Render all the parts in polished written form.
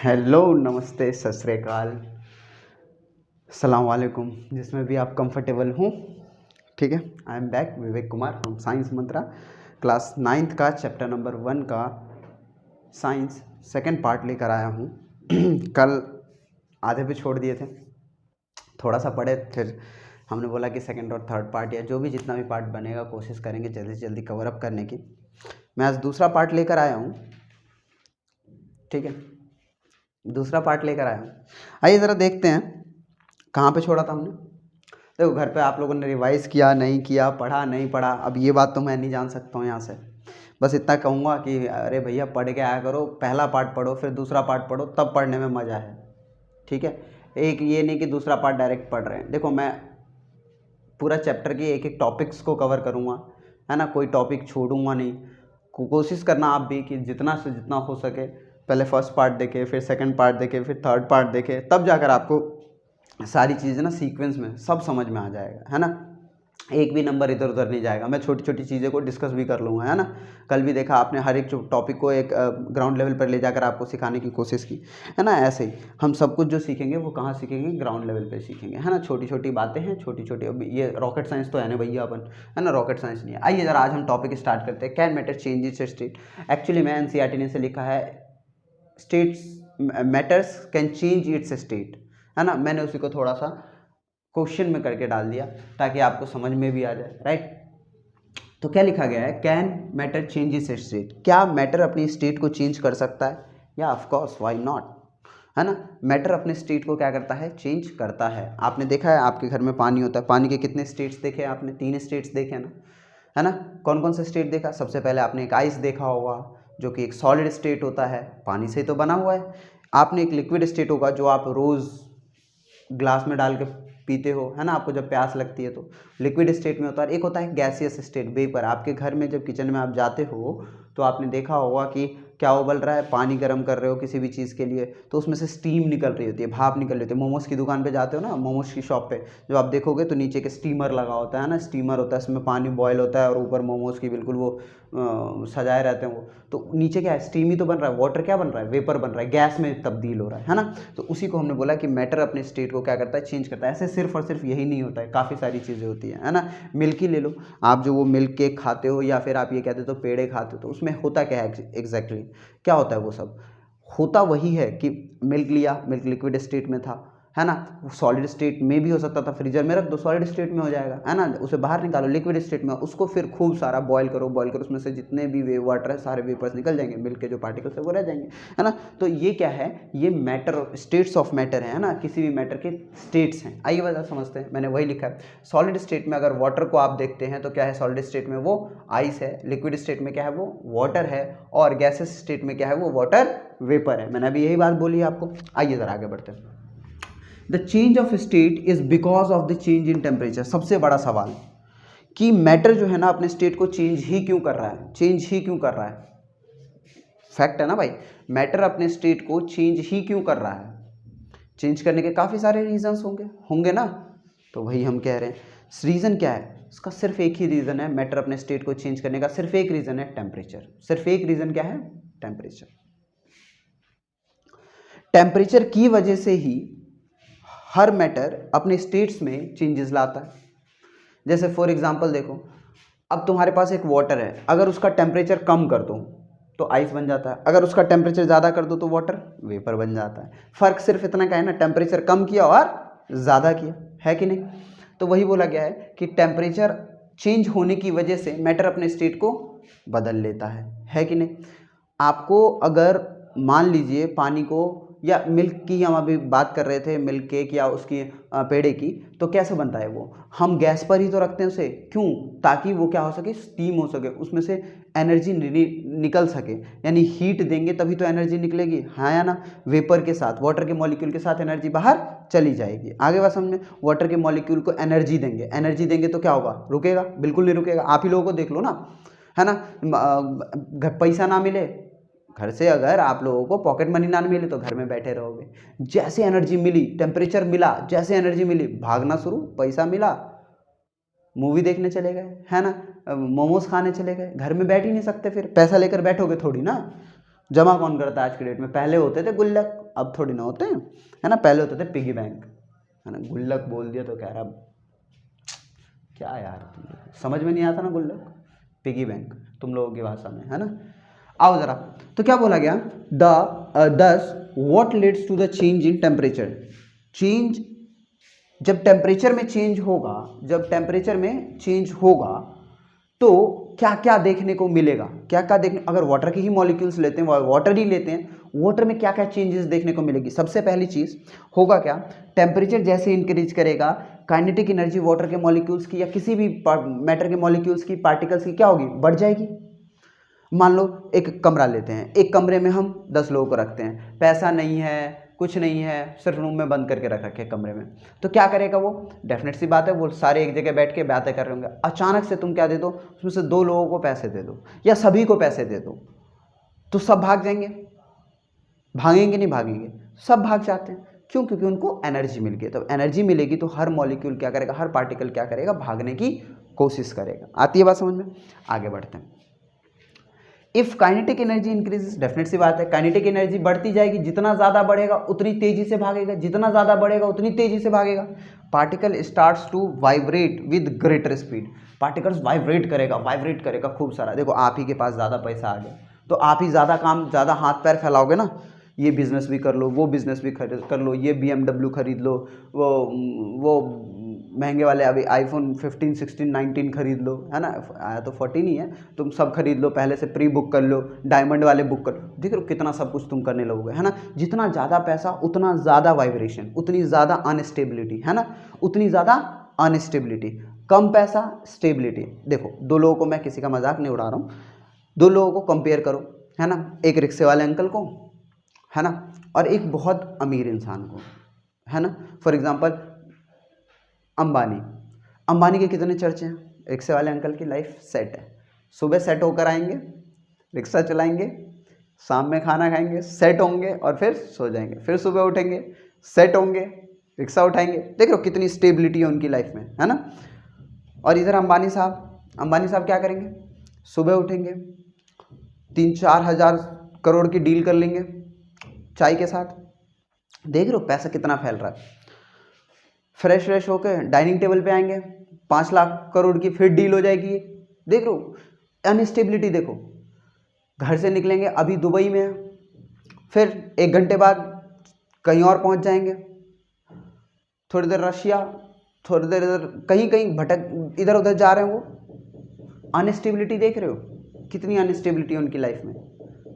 Hello, नमस्ते, सत श्री अकाल, सलाम वालेकुम, जिसमें भी आप कंफर्टेबल हों। ठीक है, I am back Vivek Kumar from science Mantra, class 9th का चैप्टर नंबर 1 का साइंस सेकंड पार्ट लेकर आया हूँ। कल आधे पे छोड़ दिए थे, थोड़ा सा पढ़े, फिर हमने बोला कि सेकंड और थर्ड पार्ट या जो भी जितना भी पार्ट बनेगा कोशिश करेंगे जल्दी से जल्दी कवर अप करने की। मैं आज दूसरा पार्ट लेकर आया हूँ। ठीक है, दूसरा पार्ट लेकर आया हूँ। आइए ज़रा देखते हैं कहाँ पे छोड़ा था हमने। देखो, घर पे आप लोगों ने रिवाइज़ किया नहीं किया, पढ़ा नहीं पढ़ा, अब ये बात तो मैं नहीं जान सकता हूँ यहाँ से। बस इतना कहूँगा कि अरे भैया पढ़ के आया करो, पहला पार्ट पढ़ो फिर दूसरा पार्ट पढ़ो, तब पढ़ने में मज़ा है। ठीक है, एक ये नहीं कि दूसरा पार्ट डायरेक्ट पढ़ रहे हैं। देखो, मैं पूरा चैप्टर की एक एक टॉपिक्स को कवर करूँगा, है ना, कोई टॉपिक छोड़ूंगा नहीं। कोशिश करना आप भी कि जितना से जितना हो सके पहले फर्स्ट पार्ट देखें, फिर सेकंड पार्ट देखें, फिर थर्ड पार्ट देखें, तब जाकर आपको सारी चीज़ें ना सीक्वेंस में सब समझ में आ जाएगा, है ना। एक भी नंबर इधर उधर नहीं जाएगा। मैं छोटी छोटी चीज़ें को डिस्कस भी कर लूँगा, है ना। कल भी देखा आपने, हर एक टॉपिक को एक ग्राउंड लेवल पर ले जाकर आपको सिखाने की कोशिश की, है ना। ऐसे ही हम सब कुछ जो सीखेंगे वो कहाँ सीखेंगे, ग्राउंड लेवल पे सीखेंगे, है ना। छोटी छोटी बातें हैं, छोटी छोटी। अब ये रॉकेट साइंस तो है ना भैया अपन, है ना, रॉकेट साइंस नहीं है। आइए ज़रा आज हम टॉपिक स्टार्ट करते हैं। Can matter change it's state. Actually मैं एनसीईआरटी ने से लिखा है states matters can change it's state, है ना। मैंने उसी को थोड़ा सा क्वेश्चन में करके डाल दिया ताकि आपको समझ में भी आ जाए, राइट। तो क्या लिखा गया है, can matter change it's state. क्या मैटर अपनी स्टेट को चेंज कर सकता है? या ऑफ कोर्स, व्हाई नॉट, है ना। मैटर अपने स्टेट को क्या करता है, चेंज करता है। आपने देखा है आपके घर में पानी होता है, पानी के कितने स्टेट्स देखे आपने? 3 स्टेट्स देखे ना, है ना। कौन कौन से स्टेट देखा? सबसे पहले आपने एक आइस देखा होगा, जो कि एक सॉलिड स्टेट होता है, पानी से तो बना हुआ है। आपने एक लिक्विड स्टेट होगा जो आप रोज़ ग्लास में डाल के पीते हो, है ना, आपको जब प्यास लगती है तो लिक्विड स्टेट में होता है। एक होता है गैसियस स्टेट, वेपर। आपके घर में जब किचन में आप जाते हो तो आपने देखा होगा कि क्या उबल रहा है, पानी गर्म कर रहे हो किसी भी चीज़ के लिए, तो उसमें से स्टीम निकल रही होती है, भाप निकल रही होती है। मोमोज की दुकान पे जाते हो ना, मोमोज की शॉप पे जब आप देखोगे तो नीचे के स्टीमर लगा होता है ना, स्टीमर होता है, इसमें पानी बॉयल होता है और ऊपर मोमोज की बिल्कुल वो सजाए रहते हैं वो। तो नीचे क्या है, स्टीम ही तो बन रहा है, वाटर क्या बन रहा है, वेपर बन रहा है, गैस में तब्दील हो रहा है ना। तो उसी को हमने बोला कि मैटर अपने स्टेट को क्या करता है, चेंज करता है। ऐसे सिर्फ और सिर्फ यही नहीं होता है, काफ़ी सारी चीज़ें होती हैं, है ना। मिल्क ही ले लो आप, जो वो मिल्क केक खाते हो या फिर आप ये कहते हो तो पेड़े खाते हो, तो उसमें होता क्या है एग्जैक्टली, क्या होता है? वो सब होता वही है कि मिल्क लिया, मिल्क लिक्विड स्टेट में था, है ना। सॉलिड स्टेट में भी हो सकता था, फ्रीजर में रख दो सॉलिड स्टेट में हो जाएगा, है ना। उसे बाहर निकालो लिक्विड स्टेट में, उसको फिर खूब सारा बॉयल करो, उसमें से जितने भी वे वाटर है सारे वेपर्स निकल जाएंगे, मिल्क के जो पार्टिकल्स है वो रह जाएंगे, है ना। तो ये क्या है, ये मैटर, स्टेट्स ऑफ मैटर है ना, किसी भी मैटर के स्टेट्स हैं। आइए वजह समझते हैं। मैंने वही लिखा है, सॉलिड स्टेट में अगर वाटर को आप देखते हैं तो क्या है, सॉलिड स्टेट में वो आइस है, लिक्विड स्टेट में क्या है, वो वाटर है, और गैसेस स्टेट में क्या है, वो वाटर वेपर है। मैंने अभी यही बात बोली है आपको। आइए जरा आगे बढ़ते हैं। The change of state is because of the change in temperature. सबसे बड़ा सवाल कि मैटर जो है ना अपने स्टेट को चेंज ही क्यों कर रहा है, चेंज ही क्यों कर रहा है। फैक्ट है ना भाई, मैटर अपने स्टेट को चेंज ही क्यों कर रहा है। चेंज करने के काफ़ी सारे रीजंस होंगे होंगे ना, तो वही हम कह रहे हैं। रीज़न क्या है उसका? सिर्फ एक ही रीज़न है मैटर अपने स्टेट को चेंज करने का, सिर्फ एक रीज़न है, टेम्परेचर। सिर्फ एक रीज़न क्या है, टेम्परेचर। टेम्परेचर की वजह से ही हर मैटर अपने स्टेट्स में चेंजेस लाता है। जैसे फॉर एग्जांपल देखो, अब तुम्हारे पास एक वाटर है, अगर उसका टेम्परेचर कम कर दो तो आइस बन जाता है, अगर उसका टेम्परेचर ज़्यादा कर दो तो वाटर वेपर बन जाता है। फ़र्क सिर्फ इतना का है ना, टेम्परेचर कम किया और ज़्यादा किया, है कि नहीं। तो वही बोला गया है कि टेम्परेचर चेंज होने की वजह से मैटर अपने स्टेट को बदल लेता है कि नहीं। आपको अगर मान लीजिए पानी को, या मिल्क की हम अभी बात कर रहे थे, मिल्क केक या उसकी पेड़े की, तो कैसे बनता है वो, हम गैस पर ही तो रखते हैं उसे, क्यों? ताकि वो क्या हो सके, स्टीम हो सके, उसमें से एनर्जी निकल सके, यानी हीट देंगे तभी तो एनर्जी निकलेगी, हाँ या ना। वेपर के साथ, वाटर के मॉलिक्यूल के साथ एनर्जी बाहर चली जाएगी। आगे बात समझ में, वाटर के मॉलिक्यूल को एनर्जी देंगे, एनर्जी देंगे तो क्या होगा, रुकेगा? बिल्कुल नहीं रुकेगा। आप ही लोगों को देख लो ना, है ना। पैसा ना मिले घर से, अगर आप लोगों को पॉकेट मनी ना मिले तो घर में बैठे रहोगे। जैसे एनर्जी मिली, टेम्परेचर मिला, जैसे एनर्जी मिली भागना शुरू, पैसा मिला मूवी देखने चले गए, है ना, मोमोज खाने चले गए, घर में बैठ ही नहीं सकते, फिर पैसा लेकर बैठोगे थोड़ी ना, जमा कौन करता है आज की डेट में? पहले होते थे गुल्लक, अब थोड़ी ना होते हैं, है ना। पहले होते थे पिगी बैंक, है ना। गुल्लक बोल दिया तो कह रहा क्या यार, समझ में नहीं आता ना गुल्लक, पिगी बैंक तुम लोगों की भाषा में, है ना। आओ जरा, तो क्या बोला गया, thus what leads to the change in temperature. Change, जब टेम्परेचर में चेंज होगा, जब टेम्परेचर में चेंज होगा तो क्या क्या देखने को मिलेगा, क्या क्या देखने, अगर वाटर के ही मॉलिक्यूल्स लेते हैं, वाटर ही लेते हैं, वाटर में क्या क्या चेंजेस देखने को मिलेगी। सबसे पहली चीज होगा क्या, टेम्परेचर जैसे इंक्रीज करेगा, काइनेटिक एनर्जी वाटर के मॉलिक्यूल्स की या किसी भी मैटर के मॉलिक्यूल्स की, पार्टिकल्स की क्या होगी, बढ़ जाएगी। मान लो एक कमरा लेते हैं, एक कमरे में हम 10 लोगों को रखते हैं, पैसा नहीं है, कुछ नहीं है, सिर्फ रूम में बंद करके रख रखे कमरे में, तो क्या करेगा वो, डेफिनेट सी बात है वो सारे एक जगह बैठ के बातें कर रहे होंगे। अचानक से तुम क्या दे दो, उसमें से 2 लोगों को पैसे दे दो या सभी को पैसे दे दो, तो सब भाग जाएंगे, भागेंगे नहीं भागेंगे, सब भाग जाते हैं। क्यों? क्योंकि उनको एनर्जी मिल गई। तो एनर्जी मिलेगी तो हर मॉलिक्यूल क्या करेगा, हर पार्टिकल क्या करेगा, भागने की कोशिश करेगा। आती है बात समझ में? आगे बढ़ते हैं। If kinetic energy increases, definite सी बात है काइनेटिक एनर्जी बढ़ती जाएगी, जितना ज्यादा बढ़ेगा उतनी तेजी से भागेगा, जितना ज्यादा बढ़ेगा उतनी तेजी से भागेगा। Particle starts to vibrate with greater speed, particles vibrate करेगा खूब सारा। देखो आप ही के पास ज्यादा पैसा आ गया तो आप ही ज्यादा काम, ज्यादा हाथ पैर फैलाओगे ना, ये बिजनेस भी कर लो, वो बिजनेस भी कर लो, ये BMW खरीद लो, वो महंगे वाले अभी iPhone 15, 16, 19 खरीद लो, है ना। आया तो 14 ही है, तुम सब खरीद लो, पहले से प्री बुक कर लो, डायमंड वाले बुक कर लो, देख लो कितना सब कुछ तुम करने लगोगे, है ना। जितना ज़्यादा पैसा उतना ज़्यादा वाइब्रेशन, उतनी ज़्यादा अनस्टेबिलिटी, है ना, उतनी ज़्यादा अनस्टेबिलिटी। कम पैसा, स्टेबिलिटी। देखो 2 लोगों को, मैं किसी का मजाक नहीं उड़ा रहा हूँ, 2 लोगों को कंपेयर करो, है ना, एक रिक्शे वाले अंकल को, है ना, और एक बहुत अमीर इंसान को, है ना। फॉर एग्जांपल अंबानी के कितने चर्चे हैं, रिक्शे वाले अंकल की लाइफ सेट है, सुबह सेट होकर आएंगे, रिक्शा चलाएंगे, शाम में खाना खाएंगे, सेट होंगे और फिर सो जाएंगे, फिर सुबह उठेंगे, सेट होंगे, रिक्शा उठाएंगे। देख लो कितनी स्टेबिलिटी है उनकी लाइफ में, है ना। और इधर अंबानी साहब क्या करेंगे, सुबह उठेंगे, 3-4 हज़ार करोड़ की डील कर लेंगे चाय के साथ। देख रहे हो पैसा कितना फैल रहा है। फ्रेश होकर डाइनिंग टेबल पे आएंगे, 5 लाख करोड़ की फिर डील हो जाएगी। देख रहे हो अनस्टेबिलिटी, देखो घर से निकलेंगे, अभी दुबई में है, फिर 1 घंटे बाद कहीं और पहुंच जाएंगे, थोड़ी देर रशिया, थोड़ी देर इधर, कहीं भटक इधर उधर जा रहे हो। वो अनस्टेबिलिटी देख रहे हो, कितनी अनस्टेबिलिटी है उनकी लाइफ में।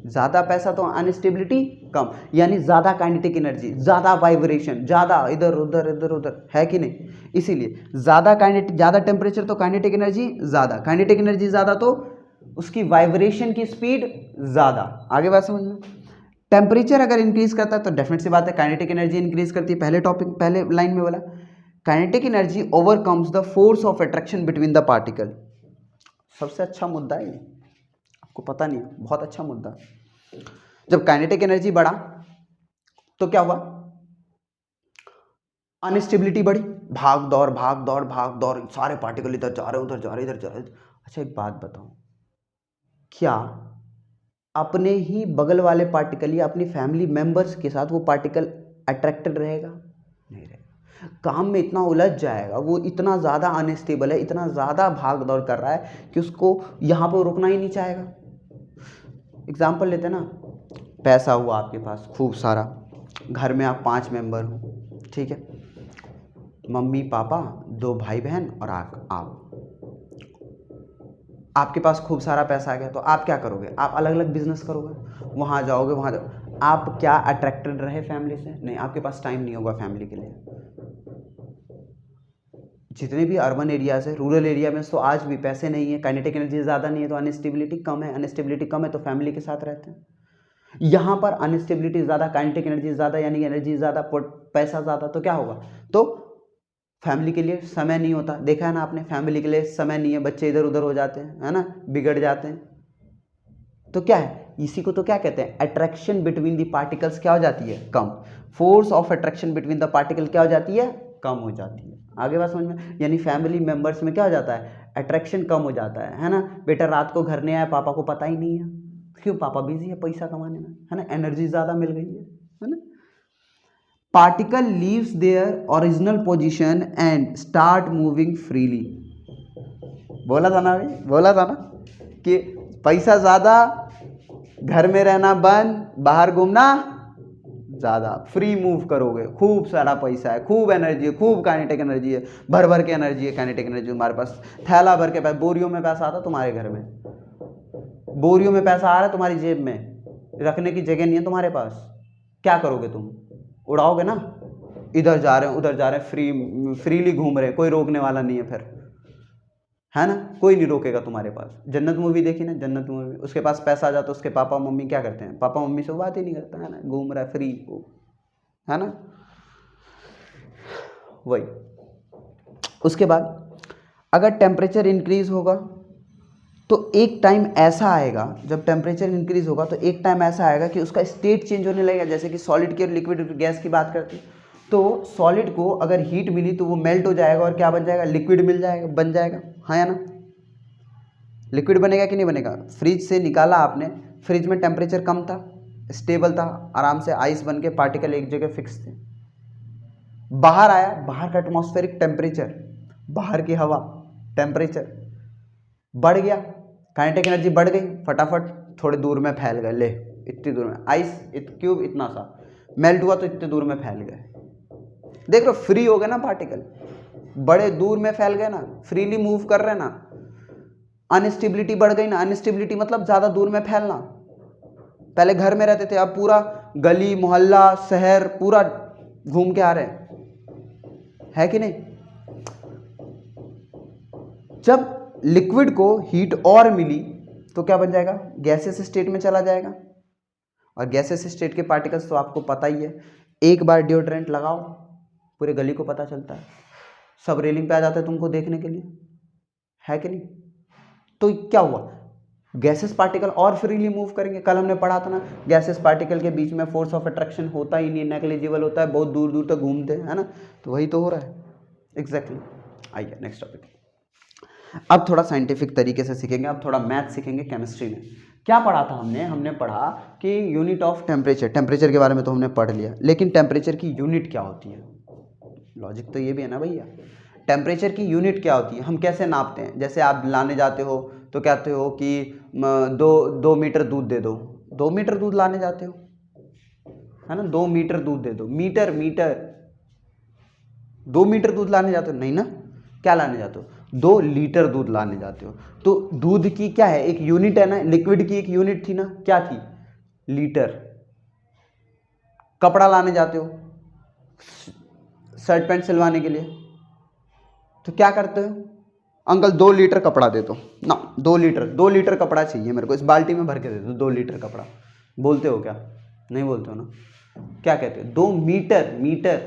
ज़्यादा पैसा तो अनस्टेबिलिटी कम, यानी ज़्यादा काइनेटिक एनर्जी, ज़्यादा वाइब्रेशन, ज़्यादा इधर उधर, है कि नहीं। इसीलिए ज़्यादा टेम्परेचर तो काइनेटिक एनर्जी ज़्यादा, काइनेटिक एनर्जी ज़्यादा तो उसकी वाइब्रेशन की स्पीड ज़्यादा। आगे बात समझ में। टेम्परेचर अगर इंक्रीज करता है तो डेफिनेट सी बात है काइनेटिक एनर्जी इंक्रीज करती है। पहले लाइन में बोला kinetic energy overcomes the force of attraction between the particle. सबसे अच्छा मुद्दा है ये, आपको पता नहीं है, बहुत अच्छा मुद्दा। जब काइनेटिक एनर्जी बढ़ा तो क्या हुआ, अनस्टेबिलिटी बढ़ी, भाग दौड़, सारे पार्टिकल इधर जा रहे हैं, उधर जा रहे। अच्छा एक बात बताओ, क्या अपने ही बगल वाले पार्टिकल या अपनी फैमिली मेंबर्स के साथ वो पार्टिकल अट्रैक्टेड रहेगा? नहीं रहेगा। काम में इतना उलझ जाएगा, वो इतना ज़्यादा अनस्टेबल है, इतना ज़्यादा भाग दौड़ कर रहा है कि उसको यहाँ पर रुकना ही नहीं चाहेगा। एग्जाम्पल लेते ना, पैसा हुआ आपके पास खूब सारा, घर में आप 5 मेंबर हो, ठीक है, मम्मी पापा, 2 भाई बहन और आप। आपके पास खूब सारा पैसा आ गया तो आप क्या करोगे, आप अलग अलग बिजनेस करोगे, वहाँ जाओगे, आप क्या अट्रैक्टेड रहे फैमिली से? नहीं, आपके पास टाइम नहीं होगा फैमिली के लिए। जितने भी अर्बन एरियाज है, रूरल एरिया में तो आज भी पैसे नहीं है, काइनेटिक एनर्जी ज़्यादा नहीं है तो अनस्टेबिलिटी कम है तो फैमिली के साथ रहते हैं। यहाँ पर अनस्टेबिलिटी ज़्यादा, काइनेटिक एनर्जी ज़्यादा, यानी एनर्जी ज़्यादा, पैसा ज़्यादा, तो क्या होगा, तो फैमिली के लिए समय नहीं होता। देखा है ना आपने, फैमिली के लिए समय नहीं है, बच्चे इधर उधर हो जाते हैं, है ना, बिगड़ जाते हैं। तो क्या है, इसी को तो क्या कहते हैं, अट्रैक्शन बिटवीन द पार्टिकल्स क्या हो जाती है, कम। Force of attraction between the particle क्या हो जाती है, कम हो जाती है। आगे बात समझ में। यानी फैमिली मेंबर्स में क्या हो जाता है, अट्रैक्शन कम हो जाता है ना। बेटा रात को घर नहीं आया, पापा को पता ही नहीं है, क्यों? पापा बिजी है पैसा कमाने में, है ना, एनर्जी ज़्यादा मिल गई है ना। Particle leaves their original position and start moving freely. बोला था ना भाई, बोला था ना कि पैसा ज़्यादा, घर में रहना बंद, बाहर घूमना ज़्यादा, फ्री मूव करोगे, खूब सारा पैसा है, खूब एनर्जी है, खूब काइनेटिक एनर्जी है, भर भर के एनर्जी है, काइनेटिक एनर्जी तुम्हारे पास, थैला भर के पैसा, बोरियों में पैसा आता तुम्हारे घर में, बोरियों में पैसा आ रहा है तुम्हारी जेब में, रखने की जगह नहीं है तुम्हारे पास, क्या करोगे तुम? उड़ाओगे ना, इधर जा रहे हैं उधर जा रहे हैं, फ्रीली घूम रहे हैं, कोई रोकने वाला नहीं है फिर, है ना, कोई नहीं रोकेगा तुम्हारे पास। जन्नत मूवी देखी ना, जन्नत मूवी, उसके पास पैसा आ जाता, उसके पापा मम्मी क्या करते हैं? पापा मम्मी से बात ही नहीं करता, है ना, घूम रहा है फ्री, है ना, वही। उसके बाद अगर टेम्परेचर इंक्रीज होगा तो एक टाइम ऐसा आएगा, जब टेम्परेचर इंक्रीज होगा तो एक टाइम ऐसा आएगा कि उसका स्टेट चेंज होने लगेगा। जैसे कि सॉलिड की और लिक्विड गैस की बात करते हैं, तो सॉलिड को अगर हीट मिली तो वो मेल्ट हो जाएगा और क्या बन जाएगा? लिक्विड मिल जाएगा, बन जाएगा, हाँ या ना? लिक्विड बनेगा कि नहीं बनेगा? फ्रिज से निकाला आपने, फ्रिज में टेम्परेचर कम था, स्टेबल था, आराम से आइस बन के पार्टिकल एक जगह फिक्स थे। बाहर आया, बाहर का एटमॉस्फेरिक टेम्परेचर, बाहर की हवा टेम्परेचर बढ़ गया, काइनेटिक एनर्जी बढ़ गई, फटाफट थोड़े दूर में फैल गए, ले इतनी दूर में आइस क्यूब इतना सा मेल्ट हुआ तो इतने दूर में फैल गए। देख लो फ्री हो गए ना पार्टिकल, बड़े दूर में फैल गए ना, फ्रीली मूव कर रहे ना। अनस्टेबिलिटी बढ़ गई ना, अनस्टेबिलिटी मतलब ज़्यादा दूर में फैलना। पहले घर में रहते थे, अब पूरा गली मोहल्ला शहर पूरा घूम के आ रहे हैं, है कि नहीं? जब लिक्विड को हीट और मिली तो क्या बन जाएगा? गैसेस स्टेट में चला जाएगा। और गैसेस स्टेट के पार्टिकल्स तो आपको पता ही है, एक बार डिओड्रेंट लगाओ पूरे गली को पता चलता है, सब रेलिंग पे आ जाते हैं तुमको देखने के लिए, है कि नहीं? तो क्या हुआ? गैसेस पार्टिकल और फ्रीली मूव करेंगे। कल हमने पढ़ा था ना, गैसेस पार्टिकल के बीच में फोर्स ऑफ अट्रैक्शन होता ही नहीं, नेग्लिजिबल होता है, बहुत दूर दूर तक घूमते हैं, है ना। तो वही तो हो रहा है एग्जैक्टली। आइए नेक्स्ट टॉपिक। अब थोड़ा साइंटिफिक तरीके से सीखेंगे, अब थोड़ा मैथ सीखेंगे। केमिस्ट्री में क्या पढ़ा था हमने पढ़ा कि यूनिट ऑफ टेम्परेचर, टेम्परेचर के बारे में तो हमने पढ़ लिया, लेकिन टेम्परेचर की यूनिट क्या होती है? लॉजिक तो ये भी है ना भैया, टेम्परेचर की यूनिट क्या होती है, हम कैसे नापते हैं? जैसे आप लाने जाते हो तो कहते हो कि 2 मीटर दूध दे दो, 2 मीटर दूध लाने जाते हो, है ना, 2 मीटर दूध दे दो, मीटर 2 मीटर दूध लाने जाते हो? नहीं ना, क्या लाने जाते हो? 2 लीटर दूध लाने जाते हो। तो दूध की क्या है? एक यूनिट है ना, लिक्विड की एक यूनिट थी ना, क्या थी? लीटर। कपड़ा लाने जाते हो शर्ट पैंट सिलवाने के लिए, तो क्या करते हो? अंकल 2 लीटर कपड़ा दे दो ना, 2 लीटर कपड़ा चाहिए मेरे को, इस बाल्टी में भर के दे दो 2 लीटर कपड़ा। बोलते हो क्या? नहीं बोलते हो ना, क्या कहते हो? 2 मीटर,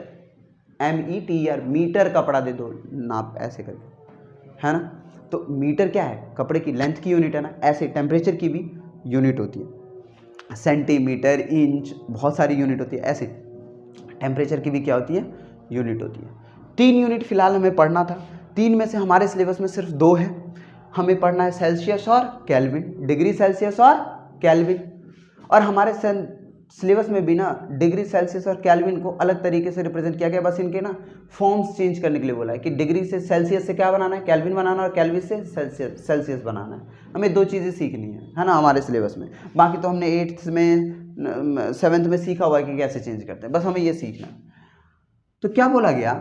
METR, मीटर कपड़ा दे दो, नाप ऐसे करके, है ना। तो मीटर क्या है? कपड़े की लेंथ की यूनिट है ना। ऐसे टेम्परेचर की भी यूनिट होती है, सेंटीमीटर, इंच, बहुत सारी यूनिट होती है। ऐसे टेम्परेचर की भी क्या होती है? यूनिट होती है। 3 यूनिट फिलहाल हमें पढ़ना था, 3 में से हमारे सिलेबस में सिर्फ 2 है। हमें पढ़ना है सेल्सियस और केल्विन, डिग्री सेल्सियस और केल्विन। और हमारे सिलेबस में भी ना डिग्री सेल्सियस और केल्विन को अलग तरीके से रिप्रेजेंट किया गया, बस इनके ना फॉर्म्स चेंज करने के लिए बोला है कि डिग्री से सेल्सियस से क्या बनाना है? केल्विन बनाना, और केल्विन से सेल्सियस बनाना है। हमें 2 चीज़ें सीखनी है ना हमारे सिलेबस में। बाकी तो हमने 8th में 7th में सीखा हुआ है कि कैसे चेंज करते हैं, बस हमें ये सीखना है। तो क्या बोला गया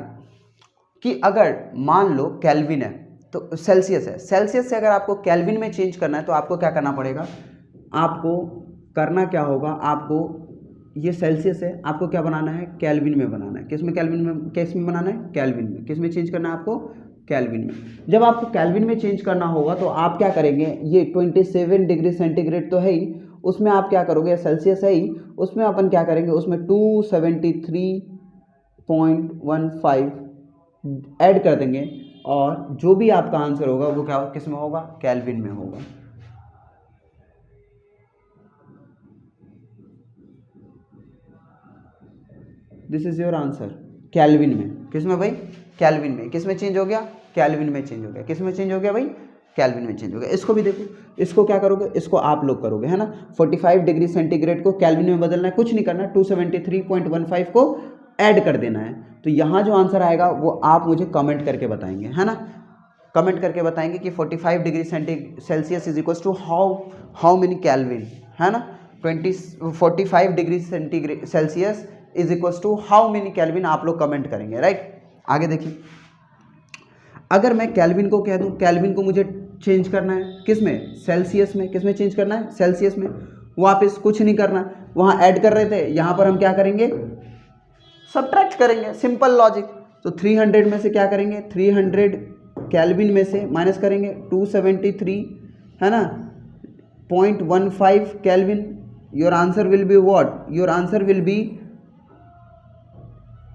कि अगर मान लो केल्विन है तो सेल्सियस है, सेल्सियस से अगर आपको केल्विन में चेंज करना है तो आपको क्या करना पड़ेगा? आपको करना क्या होगा? आपको ये सेल्सियस है, आपको क्या बनाना है? केल्विन में बनाना है। किस में? केल्विन में। किस में बनाना है? केल्विन में। किस में चेंज करना है आपको? केल्विन में। जब आपको केल्विन में चेंज करना होगा तो आप क्या करेंगे? ये 27 डिग्री सेंटीग्रेड तो है ही, उसमें आप क्या करोगे? सेल्सियस है ही, उसमें अपन क्या करेंगे? उसमें 273.15 ऐड कर देंगे, और जो भी आपका आंसर होगा वो क्या, किस में होगा? केल्विन में होगा। This is your answer, kelvin में। किस में भाई? केल्विन में। किस में चेंज हो गया? केल्विन में चेंज हो गया। किस में चेंज हो गया भाई? केल्विन में चेंज होगा। इसको भी देखो, इसको क्या करोगे, इसको आप लोग करोगे है ना, 45 डिग्री सेंटीग्रेड को केल्विन में बदलना है, कुछ नहीं करना, 273.15 को ऐड कर देना है। तो यहाँ जो आंसर आएगा वो आप मुझे कमेंट करके बताएंगे है ना, कमेंट करके बताएंगे कि 45 degree Celsius is equal to how many kelvin है ना, 45 degree Celsius is equal to how many kelvin, आप लोग कमेंट करेंगे राइट। आगे देखिए, अगर मैं केल्विन को कह दूं, केल्विन को मुझे चेंज करना है किस में, सेल्सियस में, किस में चेंज करना है, सेल्सियस में, वापस कुछ नहीं करना, वहां ऐड कर रहे थे, यहां पर हम क्या करेंगे, सब्ट्रैक्ट करेंगे, सिंपल लॉजिक। तो 300 में से क्या करेंगे, 300 केल्विन में से माइनस करेंगे 273 है ना, 0.15 kelvin, your answer will be what, your answer will be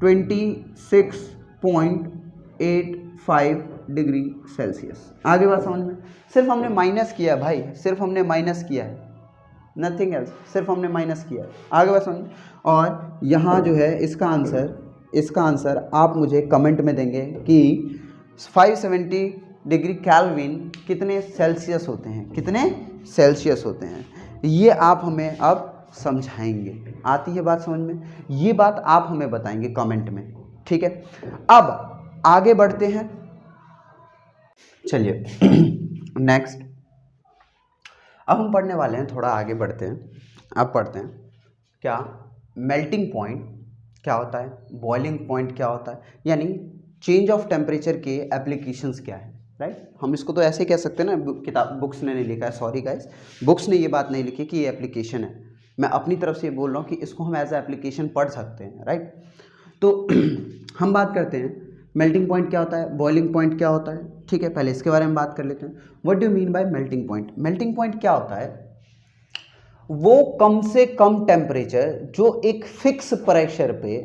26.85 degree Celsius. आगे बात समझ में, सिर्फ हमने माइनस किया भाई, सिर्फ हमने माइनस किया है, नथिंग एल्स, सिर्फ हमने माइनस किया है। आगे बात समझ में, और यहाँ जो है इसका आंसर आप मुझे कमेंट में देंगे कि 570 डिग्री केल्विन कितने सेल्सियस होते हैं, कितने सेल्सियस होते हैं, ये आप हमें अब समझाएंगे। आती है बात समझ में, ये बात आप हमें बताएंगे कमेंट में, ठीक है। अब आगे बढ़ते हैं, चलिए नेक्स्ट, अब हम पढ़ने वाले हैं, थोड़ा आगे बढ़ते हैं। अब पढ़ते हैं क्या मेल्टिंग पॉइंट क्या होता है, बॉइलिंग पॉइंट क्या होता है, यानी चेंज ऑफ टेम्परेचर के एप्लीकेशंस क्या है, राइट। हम इसको तो ऐसे ही कह सकते हैं ना, किताब बुक्स ने नहीं लिखा है, सॉरी गाइस, बुक्स ने ये बात नहीं लिखी कि ये एप्लीकेशन है, मैं अपनी तरफ से ये बोल रहा हूँ कि इसको हम एज ए एप्लीकेशन पढ़ सकते हैं, राइट। तो हम बात करते हैं मेल्टिंग पॉइंट क्या होता है, बॉइलिंग पॉइंट क्या होता है, ठीक है। पहले इसके बारे में बात कर लेते हैं। What do you mean by melting point. Melting point क्या होता है, वो कम से कम टेम्परेचर जो एक फिक्स प्रेशर पे,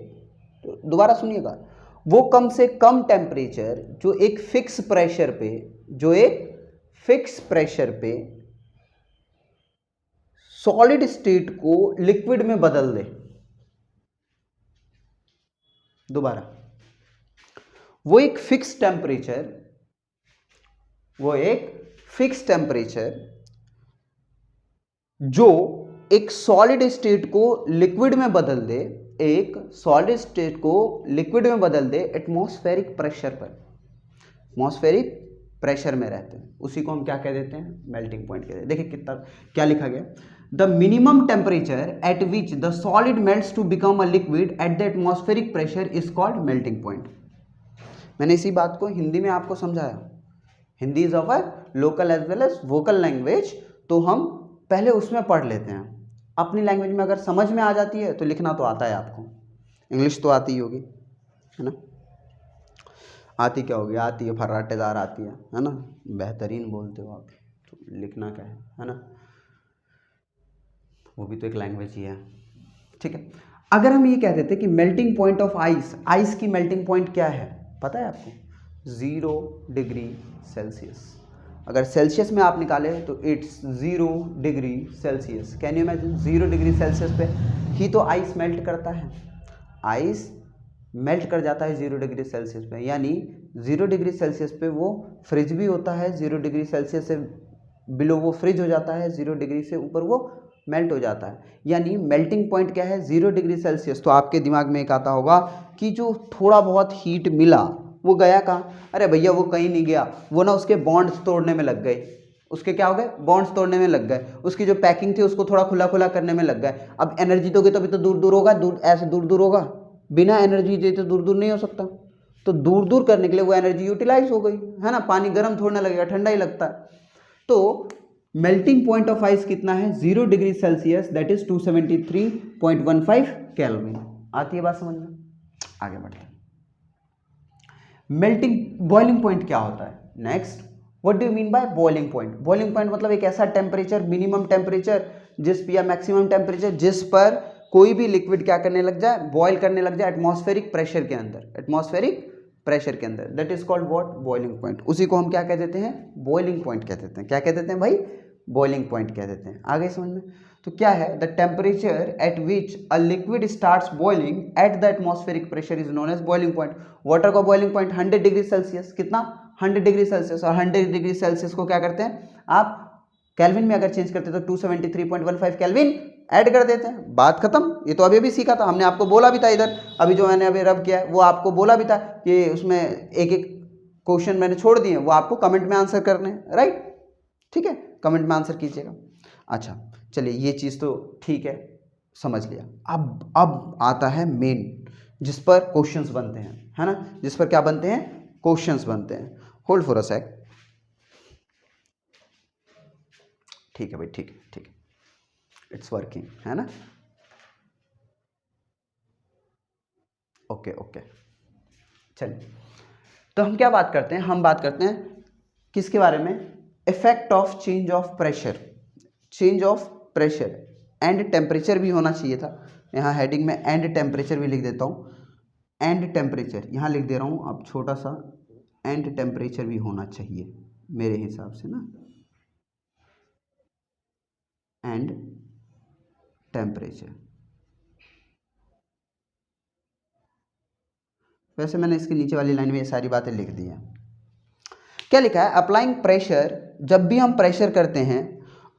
दोबारा सुनिएगा, वो कम से कम टेम्परेचर जो एक फिक्स प्रेशर पे, जो एक फिक्स प्रेशर पे सॉलिड स्टेट को लिक्विड में बदल दे। दोबारा, वो एक फिक्स टेम्परेचर जो एक सॉलिड स्टेट को लिक्विड में बदल दे, एक सॉलिड स्टेट को लिक्विड में बदल दे एटमॉस्फेरिक प्रेशर पर, एटमॉस्फेरिक प्रेशर में रहते हैं, उसी को हम क्या कह देते हैं, मेल्टिंग पॉइंट कहते हैं। देखिए कितना क्या लिखा गया, the minimum temperature at which the solid melts to become a liquid at the atmospheric pressure is called melting point. मैंने इसी बात को हिंदी में आपको समझाया, Hindi is of a local as well as vocal language, तो हम पहले उसमें पढ़ लेते हैं। अपनी लैंग्वेज में अगर समझ में आ जाती है तो लिखना तो आता है आपको, इंग्लिश तो आती ही होगी है ना, आती क्या होगी, आती है, फर्राटेदार आती है ना, बेहतरीन बोलते हो आप, तो लिखना क्या है ना, वो भी तो एक लैंग्वेज ही है, ठीक है। अगर हम ये कह देते कि melting point of ice, ice की मेल्टिंग पॉइंट क्या है पता है आपको, 0 डिग्री सेल्सियस। अगर सेल्सियस में आप निकाले तो it's 0 degree Celsius. Can you imagine, 0 degree Celsius पे ही तो आइस मेल्ट करता है, आइस मेल्ट कर जाता है 0 डिग्री सेल्सियस पे, यानी 0 डिग्री सेल्सियस पे वो फ्रिज भी होता है, 0 डिग्री सेल्सियस से बिलो वो फ्रिज हो जाता है, 0 डिग्री से ऊपर वो मेल्ट हो जाता है। यानी मेल्टिंग पॉइंट क्या है, 0 डिग्री सेल्सियस। तो आपके दिमाग में एक आता होगा कि जो थोड़ा बहुत हीट मिला वो गया कहाँ, अरे भैया वो कहीं नहीं गया, वो ना उसके बॉन्ड्स तोड़ने में लग गए, उसके क्या हो गए, बॉन्ड्स तोड़ने में लग गए, उसकी जो पैकिंग थी उसको थोड़ा खुला खुला करने में लग गए। अब एनर्जी दोगे तो अभी तो दूर दूर होगा, दूर ऐसे दूर दूर होगा, बिना एनर्जी दे तो दूर दूर नहीं हो सकता, तो दूर दूर करने के लिए वो एनर्जी यूटिलाइज हो गई है ना, पानी गर्म थोड़ा ना लगेगा, ठंडा ही लगता है। तो मेल्टिंग पॉइंट ऑफ आइस कितना है, 0 degree Celsius, that is 273.15 kelvin. आती है बात समझ में, आगे बढ़ते हैं। बॉइलिंग पॉइंट क्या होता है, next, what do you mean by boiling point. Boiling point मतलब एक ऐसा टेम्परेचर, मिनिमम टेम्परेचर जिस पर, या मैक्सिमम टेम्परेचर जिस पर कोई भी लिक्विड क्या करने लग जाए, बॉयल करने लग जाए एटमॉस्फेरिक प्रेशर के अंदर, एटमॉस्फेरिक प्रेशर के अंदर, that is called what, boiling point. उसी को हम क्या कह देते हैं, बॉइलिंग पॉइंट कह देते हैं। क्या कह देते हैं भाई, बॉइलिंग पॉइंट कह देते हैं। आगे समझ में, तो क्या है, the temperature at which a liquid starts boiling at the atmospheric pressure is known as boiling point. Water का बॉइलिंग पॉइंट 100 डिग्री सेल्सियस, कितना, 100 डिग्री सेल्सियस, और 100 डिग्री सेल्सियस को क्या करते हैं आप केल्विन में अगर चेंज करते हैं तो 273.15 केल्विन ऐड कर देते हैं, बात खत्म। ये तो अभी सीखा था हमने, आपको बोला भी था इधर, अभी जो मैंने अभी रब किया है वो आपको बोला भी था कि उसमें एक एक क्वेश्चन मैंने छोड़ दिए, वो आपको कमेंट में आंसर करने हैं, राइट, ठीक है, कमेंट में आंसर कीजिएगा। अच्छा चलिए, ये चीज़ तो ठीक है, समझ लिया। अब आता है मेन, जिस पर क्वेश्चंस बनते हैं, है ना, जिस पर क्या बनते हैं, क्वेश्चंस बनते हैं। होल्ड फॉर अ सेक। ठीक है भाई, ठीक है, ठीक है, इट्स वर्किंग, है ना, ओके ओके। चलिए, तो हम क्या बात करते हैं, हम बात करते हैं किसके बारे में, effect of change of pressure, change of pressure and temperature भी होना चाहिए था, यहाँ हेडिंग में एंड टेम्परेचर भी लिख देता हूँ, एंड टेम्परेचर यहाँ लिख दे रहा हूँ, अब छोटा सा एंड टेम्परेचर भी होना चाहिए मेरे हिसाब से ना, एंड टेम्परेचर। वैसे मैंने इसके नीचे वाली लाइन में ये सारी बातें लिख दी हैं। क्या लिखा है, अप्लाइंग प्रेशर, जब भी हम प्रेशर करते हैं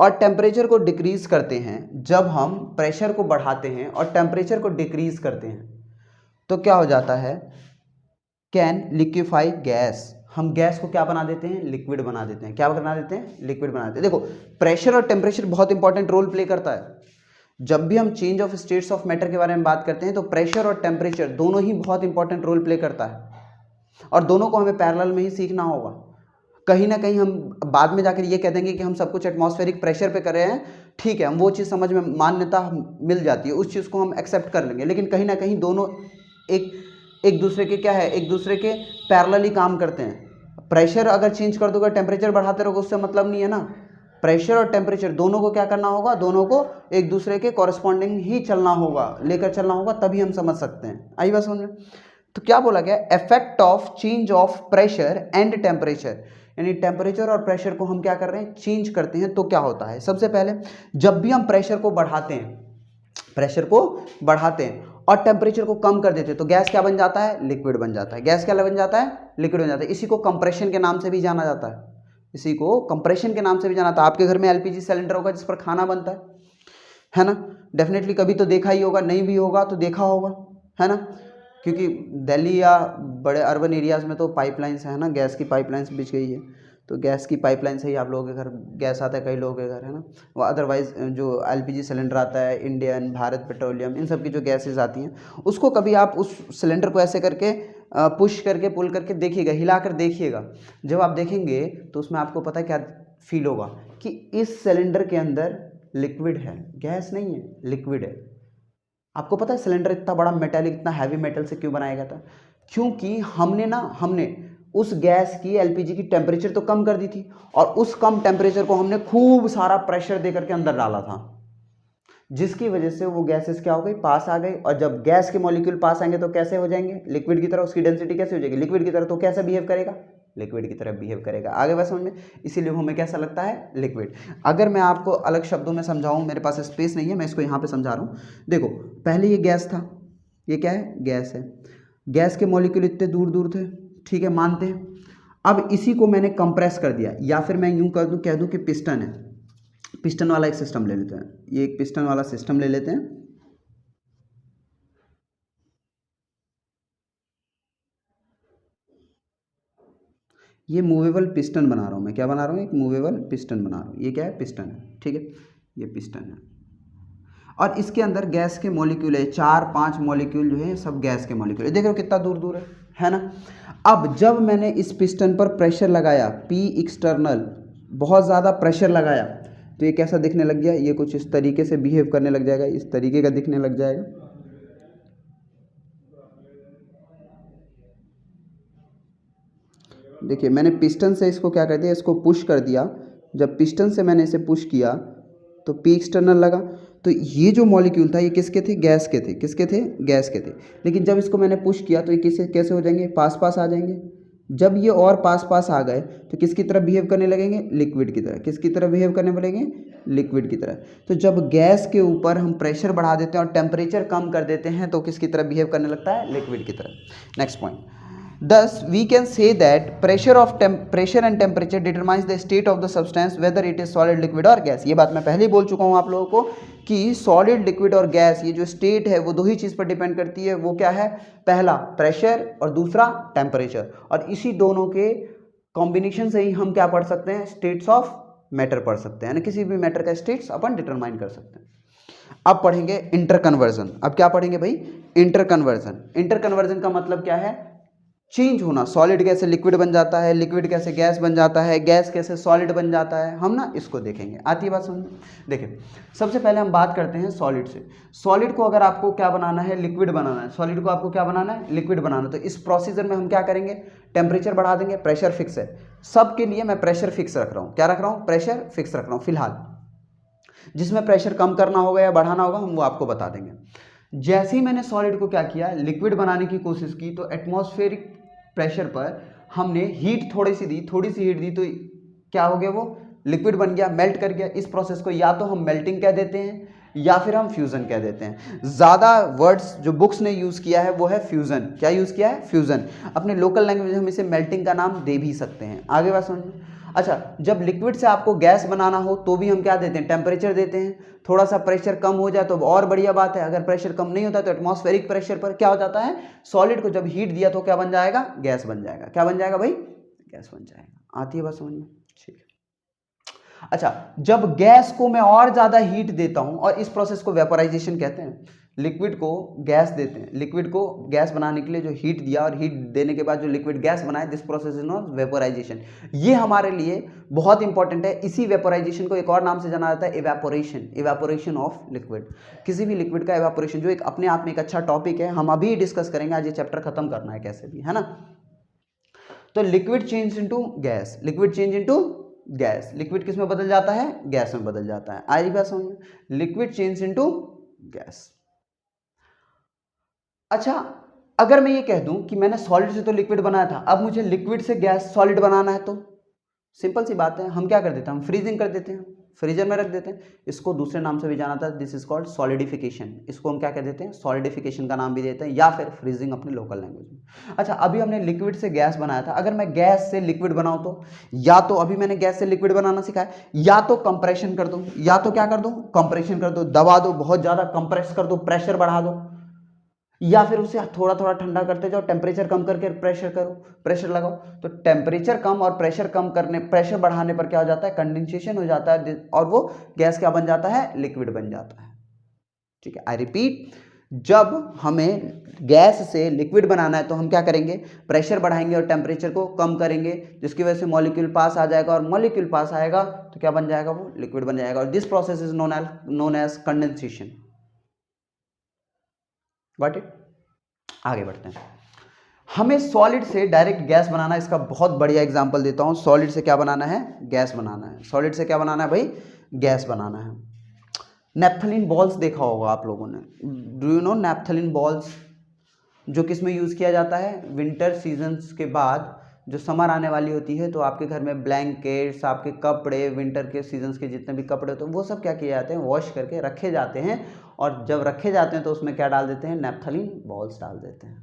और टेम्परेचर को डिक्रीज करते हैं, जब हम प्रेशर को बढ़ाते हैं और टेम्परेचर को डिक्रीज करते हैं तो क्या हो जाता है, कैन लिक्विफाई गैस, हम गैस को क्या बना देते हैं, लिक्विड बना देते हैं, क्या बना देते हैं, लिक्विड बना देते हैं। देखो, प्रेशर और टेम्परेचर बहुत इंपॉर्टेंट रोल प्ले करता है। जब भी हम change of states of matter के बारे में बात करते हैं तो प्रेशर और टेम्परेचर दोनों ही बहुत इंपॉर्टेंट रोल प्ले करता है, और दोनों को हमें पैरेलल में ही सीखना होगा। कहीं ना कहीं हम बाद में जाकर ये कह देंगे कि हम सब कुछ एटमॉस्फेरिक प्रेशर पे कर रहे हैं, ठीक है, हम वो चीज़ समझ में मान्यता मिल जाती है, उस चीज़ को हम एक्सेप्ट कर लेंगे, लेकिन कहीं ना कहीं दोनों एक दूसरे के क्या है, एक दूसरे के पैरेलल ही काम करते हैं। प्रेशर अगर चेंज कर दोगे, टेम्परेचर बढ़ाते रहोगे, उससे मतलब नहीं है ना। प्रेशर और टेम्परेचर दोनों को क्या करना होगा, दोनों को एक दूसरे के कॉरेस्पॉन्डिंग ही चलना होगा, लेकर चलना होगा, तभी हम समझ सकते हैं। आई बात समझ में? तो क्या बोला गया, effect of change of pressure and temperature, यानी टेम्परेचर और प्रेशर को हम क्या कर रहे हैं, चेंज करते हैं। तो क्या होता है, सबसे पहले जब भी हम प्रेशर को बढ़ाते हैं, प्रेशर को बढ़ाते हैं और टेम्परेचर को कम कर देते हैं तो गैस क्या बन जाता है, लिक्विड बन जाता है। गैस क्या बन जाता है, लिक्विड बन जाता है। इसी को कंप्रेशन के नाम से भी जाना जाता है, इसी को कंप्रेशन के नाम से भी जाना जाता है। आपके घर में एलपीजी सिलेंडर होगा जिस पर खाना बनता है ना, डेफिनेटली कभी तो देखा ही होगा, नहीं भी होगा तो देखा होगा, है ना, क्योंकि दिल्ली या बड़े अर्बन एरियाज़ में तो पाइपलाइंस है ना, गैस की पाइपलाइंस बिछ गई है, तो गैस की पाइपलाइन से ही आप लोगों के घर गैस आता है, कई लोगों के घर, है ना। वो अदरवाइज़ जो एलपीजी सिलेंडर आता है, इंडियन, भारत पेट्रोलियम, इन सब की जो गैसेज आती हैं, उसको कभी आप उस सिलेंडर को ऐसे करके पुश करके पुल करके देखिएगा, हिला कर देखिएगा। जब आप देखेंगे तो उसमें आपको पता है क्या फील होगा कि इस सिलेंडर के अंदर लिक्विड है, गैस नहीं है, लिक्विड है। आपको पता है सिलेंडर इतना बड़ा मेटालिक, इतना हैवी मेटल से क्यों बनाया गया था? क्योंकि हमने उस गैस की, एलपीजी की टेम्परेचर तो कम कर दी थी, और उस कम टेम्परेचर को हमने खूब सारा प्रेशर दे करके अंदर डाला था, जिसकी वजह से वो गैसेस क्या हो गई, पास आ गई। और जब गैस के मॉलिक्यूल पास आएंगे तो कैसे हो जाएंगे, लिक्विड की तरह। उसकी डेंसिटी कैसे हो जाएगी, लिक्विड की तरह। तो कैसा बिहेव करेगा, लिक्विड की तरह बिहेव करेगा। आगे बात समझ में? इसीलिए हमें कैसा लगता है, लिक्विड। अगर मैं आपको अलग शब्दों में समझाऊं, मेरे पास स्पेस नहीं है, मैं इसको यहाँ पे समझा रहा हूँ। देखो, पहले ये गैस था, ये क्या है, गैस है। गैस के मॉलिक्यूल इतने दूर दूर थे, ठीक है, मानते हैं। अब इसी को मैंने कंप्रेस कर दिया, या फिर मैं यूं कर दूं, कह दूं कि पिस्टन है। पिस्टन वाला एक सिस्टम ले लेते हैं, ये एक पिस्टन वाला सिस्टम ले लेते हैं। ये मूवेबल पिस्टन बना रहा हूँ मैं, क्या बना रहा हूँ, एक मूवेबल पिस्टन बना रहा हूँ। ये क्या है, पिस्टन है, ठीक है, ये पिस्टन है। और इसके अंदर गैस के मॉलिक्यूल है, 4-5 मॉलिक्यूल जो है सब गैस के मॉलिक्यूल है। देख रहे हो कितना दूर दूर है ना। अब जब मैंने इस पिस्टन पर प्रेशर लगाया, पी एक्सटर्नल, बहुत ज़्यादा प्रेशर लगाया, तो ये कैसा दिखने लग गया, ये कुछ इस तरीके से बिहेव करने लग जाएगा, इस तरीके का दिखने लग जाएगा। देखिए, मैंने पिस्टन से इसको क्या कर दिया, इसको पुश कर दिया। जब पिस्टन से मैंने इसे पुश किया तो पी एक्सटर्नल लगा, तो ये जो मॉलिक्यूल था ये किसके थे, गैस के थे। किसके थे, गैस के थे। लेकिन जब इसको मैंने पुश किया तो ये कैसे हो जाएंगे, पास पास आ जाएंगे। जब ये और पास पास आ गए तो किसकी तरह बिहेव करने लगेंगे, लिक्विड की तरह। किसकी तरह बिहेव करने लगेंगे, लिक्विड की तरह। तो जब गैस के ऊपर हम प्रेशर बढ़ा देते हैं और टेम्परेचर कम कर देते हैं तो किसकी तरह बिहेव करने लगता है, लिक्विड की तरह। Next point, Thus we can say that pressure and temperature determines the state of the substance whether it is solid, liquid और gas। ये बात मैं पहले ही बोल चुका हूँ आप लोगों को कि सॉलिड, लिक्विड और गैस ये जो स्टेट है वो दो ही चीज़ पर डिपेंड करती है। वो क्या है? पहला प्रेशर और दूसरा टेम्परेचर, और इसी दोनों के कॉम्बिनेशन से ही हम क्या पढ़ सकते हैं? स्टेट्स ऑफ मैटर पढ़ सकते हैं, यानी किसी भी मैटर का स्टेट्स अपन डिटरमाइन कर सकते हैं। अब पढ़ेंगे इंटरकन्वर्जन। अब क्या पढ़ेंगे भाई? इंटरकन्वर्जन। इंटरकन्वर्जन का मतलब क्या है? चेंज होना। सॉलिड कैसे लिक्विड बन जाता है, लिक्विड कैसे गैस बन जाता है, गैस कैसे सॉलिड बन जाता है, हम ना इसको देखेंगे। आती है बात समझ में? देखिए, सबसे पहले हम बात करते हैं सॉलिड से। सॉलिड को अगर आपको क्या बनाना है? लिक्विड बनाना है। सॉलिड को आपको क्या बनाना है? लिक्विड बनाना। तो इस प्रोसीजर में हम क्या करेंगे? टेम्परेचर बढ़ा देंगे, प्रेशर फिक्स है। सबके लिए मैं प्रेशर फिक्स रख रहा हूँ। क्या रख रहा हूँ? प्रेशर फिक्स रख रहा हूँ फिलहाल। जिसमें प्रेशर कम करना होगा या बढ़ाना होगा हम वो आपको बता देंगे। जैसे ही मैंने सॉलिड को क्या किया? लिक्विड बनाने की कोशिश की, तो एटमॉस्फेरिक प्रेशर पर हमने हीट थोड़ी सी हीट दी, तो क्या हो गया? वो लिक्विड बन गया, मेल्ट कर गया। इस प्रोसेस को या तो हम मेल्टिंग कह देते हैं या फिर हम फ्यूजन कह देते हैं। ज़्यादा वर्ड्स जो बुक्स ने यूज़ किया है वो है फ्यूजन। क्या यूज़ किया है? फ्यूजन। अपने लोकल लैंग्वेज में हम इसे मेल्टिंग का नाम दे भी सकते हैं। आगे बात समझ में? अच्छा, जब लिक्विड से आपको गैस बनाना हो तो भी हम क्या देते हैं? टेम्परेचर देते हैं। थोड़ा सा प्रेशर कम हो जाए तो और बढ़िया बात है। अगर प्रेशर कम नहीं होता तो एटमॉस्फेरिक प्रेशर पर क्या हो जाता है? सॉलिड को जब हीट दिया तो क्या बन जाएगा? गैस बन जाएगा। क्या बन जाएगा भाई? गैस बन जाएगा। आती है बात समझ में? ठीक है। अच्छा, जब गैस को मैं और ज्यादा हीट देता हूं, और इस प्रोसेस को वेपोराइजेशन कहते हैं। लिक्विड को गैस देते हैं, लिक्विड को गैस बनाने के लिए जो हीट दिया और हीट देने के बाद जो लिक्विड गैस बनाए, this process is non vaporisation. ये हमारे लिए बहुत इंपॉर्टेंट है। इसी वेपोराइजेशन को एक और नाम से जाना जाता है इवेपोरेशन। इवेपोरेशन ऑफ लिक्विड, किसी भी लिक्विड का इवेपोरेशन, जो एक अपने आप में एक अच्छा टॉपिक है। हम अभी डिस्कस करेंगे, आज ये चैप्टर खत्म करना है कैसे भी, है ना। तो liquid change into gas, liquid change into gas. Liquid किस में बदल जाता है? गैस में बदल जाता है। आई बात समझ में? Liquid change into gas. अच्छा, अगर मैं ये कह दूं कि मैंने सॉलिड से तो लिक्विड बनाया था, अब मुझे लिक्विड से गैस सॉलिड बनाना है, तो सिंपल सी बात है, हम क्या कर देते हैं? हम फ्रीजिंग कर देते हैं, फ्रीजर में रख देते हैं। इसको दूसरे नाम से भी जाना था, दिस इज कॉल्ड सॉलिडिफिकेशन। इसको हम क्या कह देते हैं? सॉलिडिफिकेशन का नाम भी देते हैं, या फिर फ्रीजिंग अपने लोकल लैंग्वेज में। अच्छा, अभी हमने लिक्विड से गैस बनाया था, अगर मैं गैस से लिक्विड बनाऊं तो या तो अभी मैंने गैस से लिक्विड बनाना सीखा है, या तो कंप्रेशन कर दो, या तो क्या कर दो? कंप्रेशन कर दो, दबा दो, बहुत ज्यादा कंप्रेस कर दो, प्रेशर बढ़ा दो, या फिर उसे थोड़ा थोड़ा ठंडा करते जाओ, टेम्परेचर कम करके प्रेशर करो, प्रेशर लगाओ। तो टेम्परेचर कम और प्रेशर कम करने, प्रेशर बढ़ाने पर क्या हो जाता है? कंडेंसेशन हो जाता है, और वो गैस क्या बन जाता है? लिक्विड बन जाता है। ठीक है, आई रिपीट, जब हमें गैस से लिक्विड बनाना है तो हम क्या करेंगे? प्रेशर बढ़ाएंगे और टेम्परेचर को कम करेंगे, जिसकी वजह से मॉलिक्यूल पास आ जाएगा, और मॉलिक्यूल पास आएगा तो क्या बन जाएगा? वो लिक्विड बन जाएगा। और this process is known as condensation. Got it? आगे बढ़ते हैं। हमें सॉलिड से डायरेक्ट गैस बनाना, इसका बहुत बढ़िया एग्जांपल देता हूं। सॉलिड से क्या बनाना है? गैस बनाना है। सॉलिड से क्या बनाना है भाई? गैस बनाना है। नेप्थलीन बॉल्स देखा होगा आप लोगों ने। Do you know naphthalene balls? जो किस में यूज़ किया जाता है? विंटर सीजन्स के बाद जो समर आने वाली होती है, तो आपके घर में ब्लैंकेट्स, आपके कपड़े, विंटर के सीजन्स के जितने भी कपड़े होते हैं, वो सब क्या किए जाते हैं? वॉश करके रखे जाते हैं। और जब रखे जाते हैं तो उसमें क्या डाल देते हैं? नेप्थलीन बॉल्स डाल देते हैं,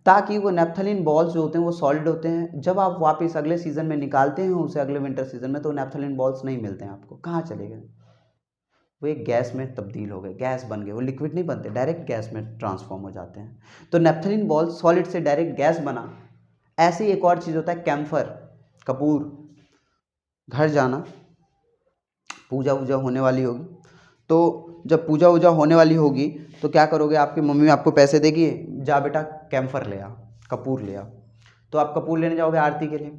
ताकि वो नेप्थलीन बॉल्स जो होते हैं वो सॉलिड होते हैं। जब आप वापस अगले सीजन में निकालते हैं उसे, अगले विंटर सीजन में, तो नेप्थलीन बॉल्स नहीं मिलते हैं आपको। कहाँ चले गए? वो एक गैस में तब्दील हो गए, गैस बन गए। वो लिक्विड नहीं बनते, डायरेक्ट गैस में ट्रांसफॉर्म हो जाते हैं। तो नेप्थलीन बॉल्स सॉलिड से डायरेक्ट गैस बना। ऐसे ही एक और चीज़ होता है कैम्फर, कपूर। घर जाना, पूजा वूजा होने वाली होगी, तो जब पूजा वूजा होने वाली होगी तो क्या करोगे? आपकी मम्मी आपको पैसे देगी, जा बेटा कैम्फर ले आ, कपूर ले आ। तो आप कपूर लेने जाओगे आरती के लिए,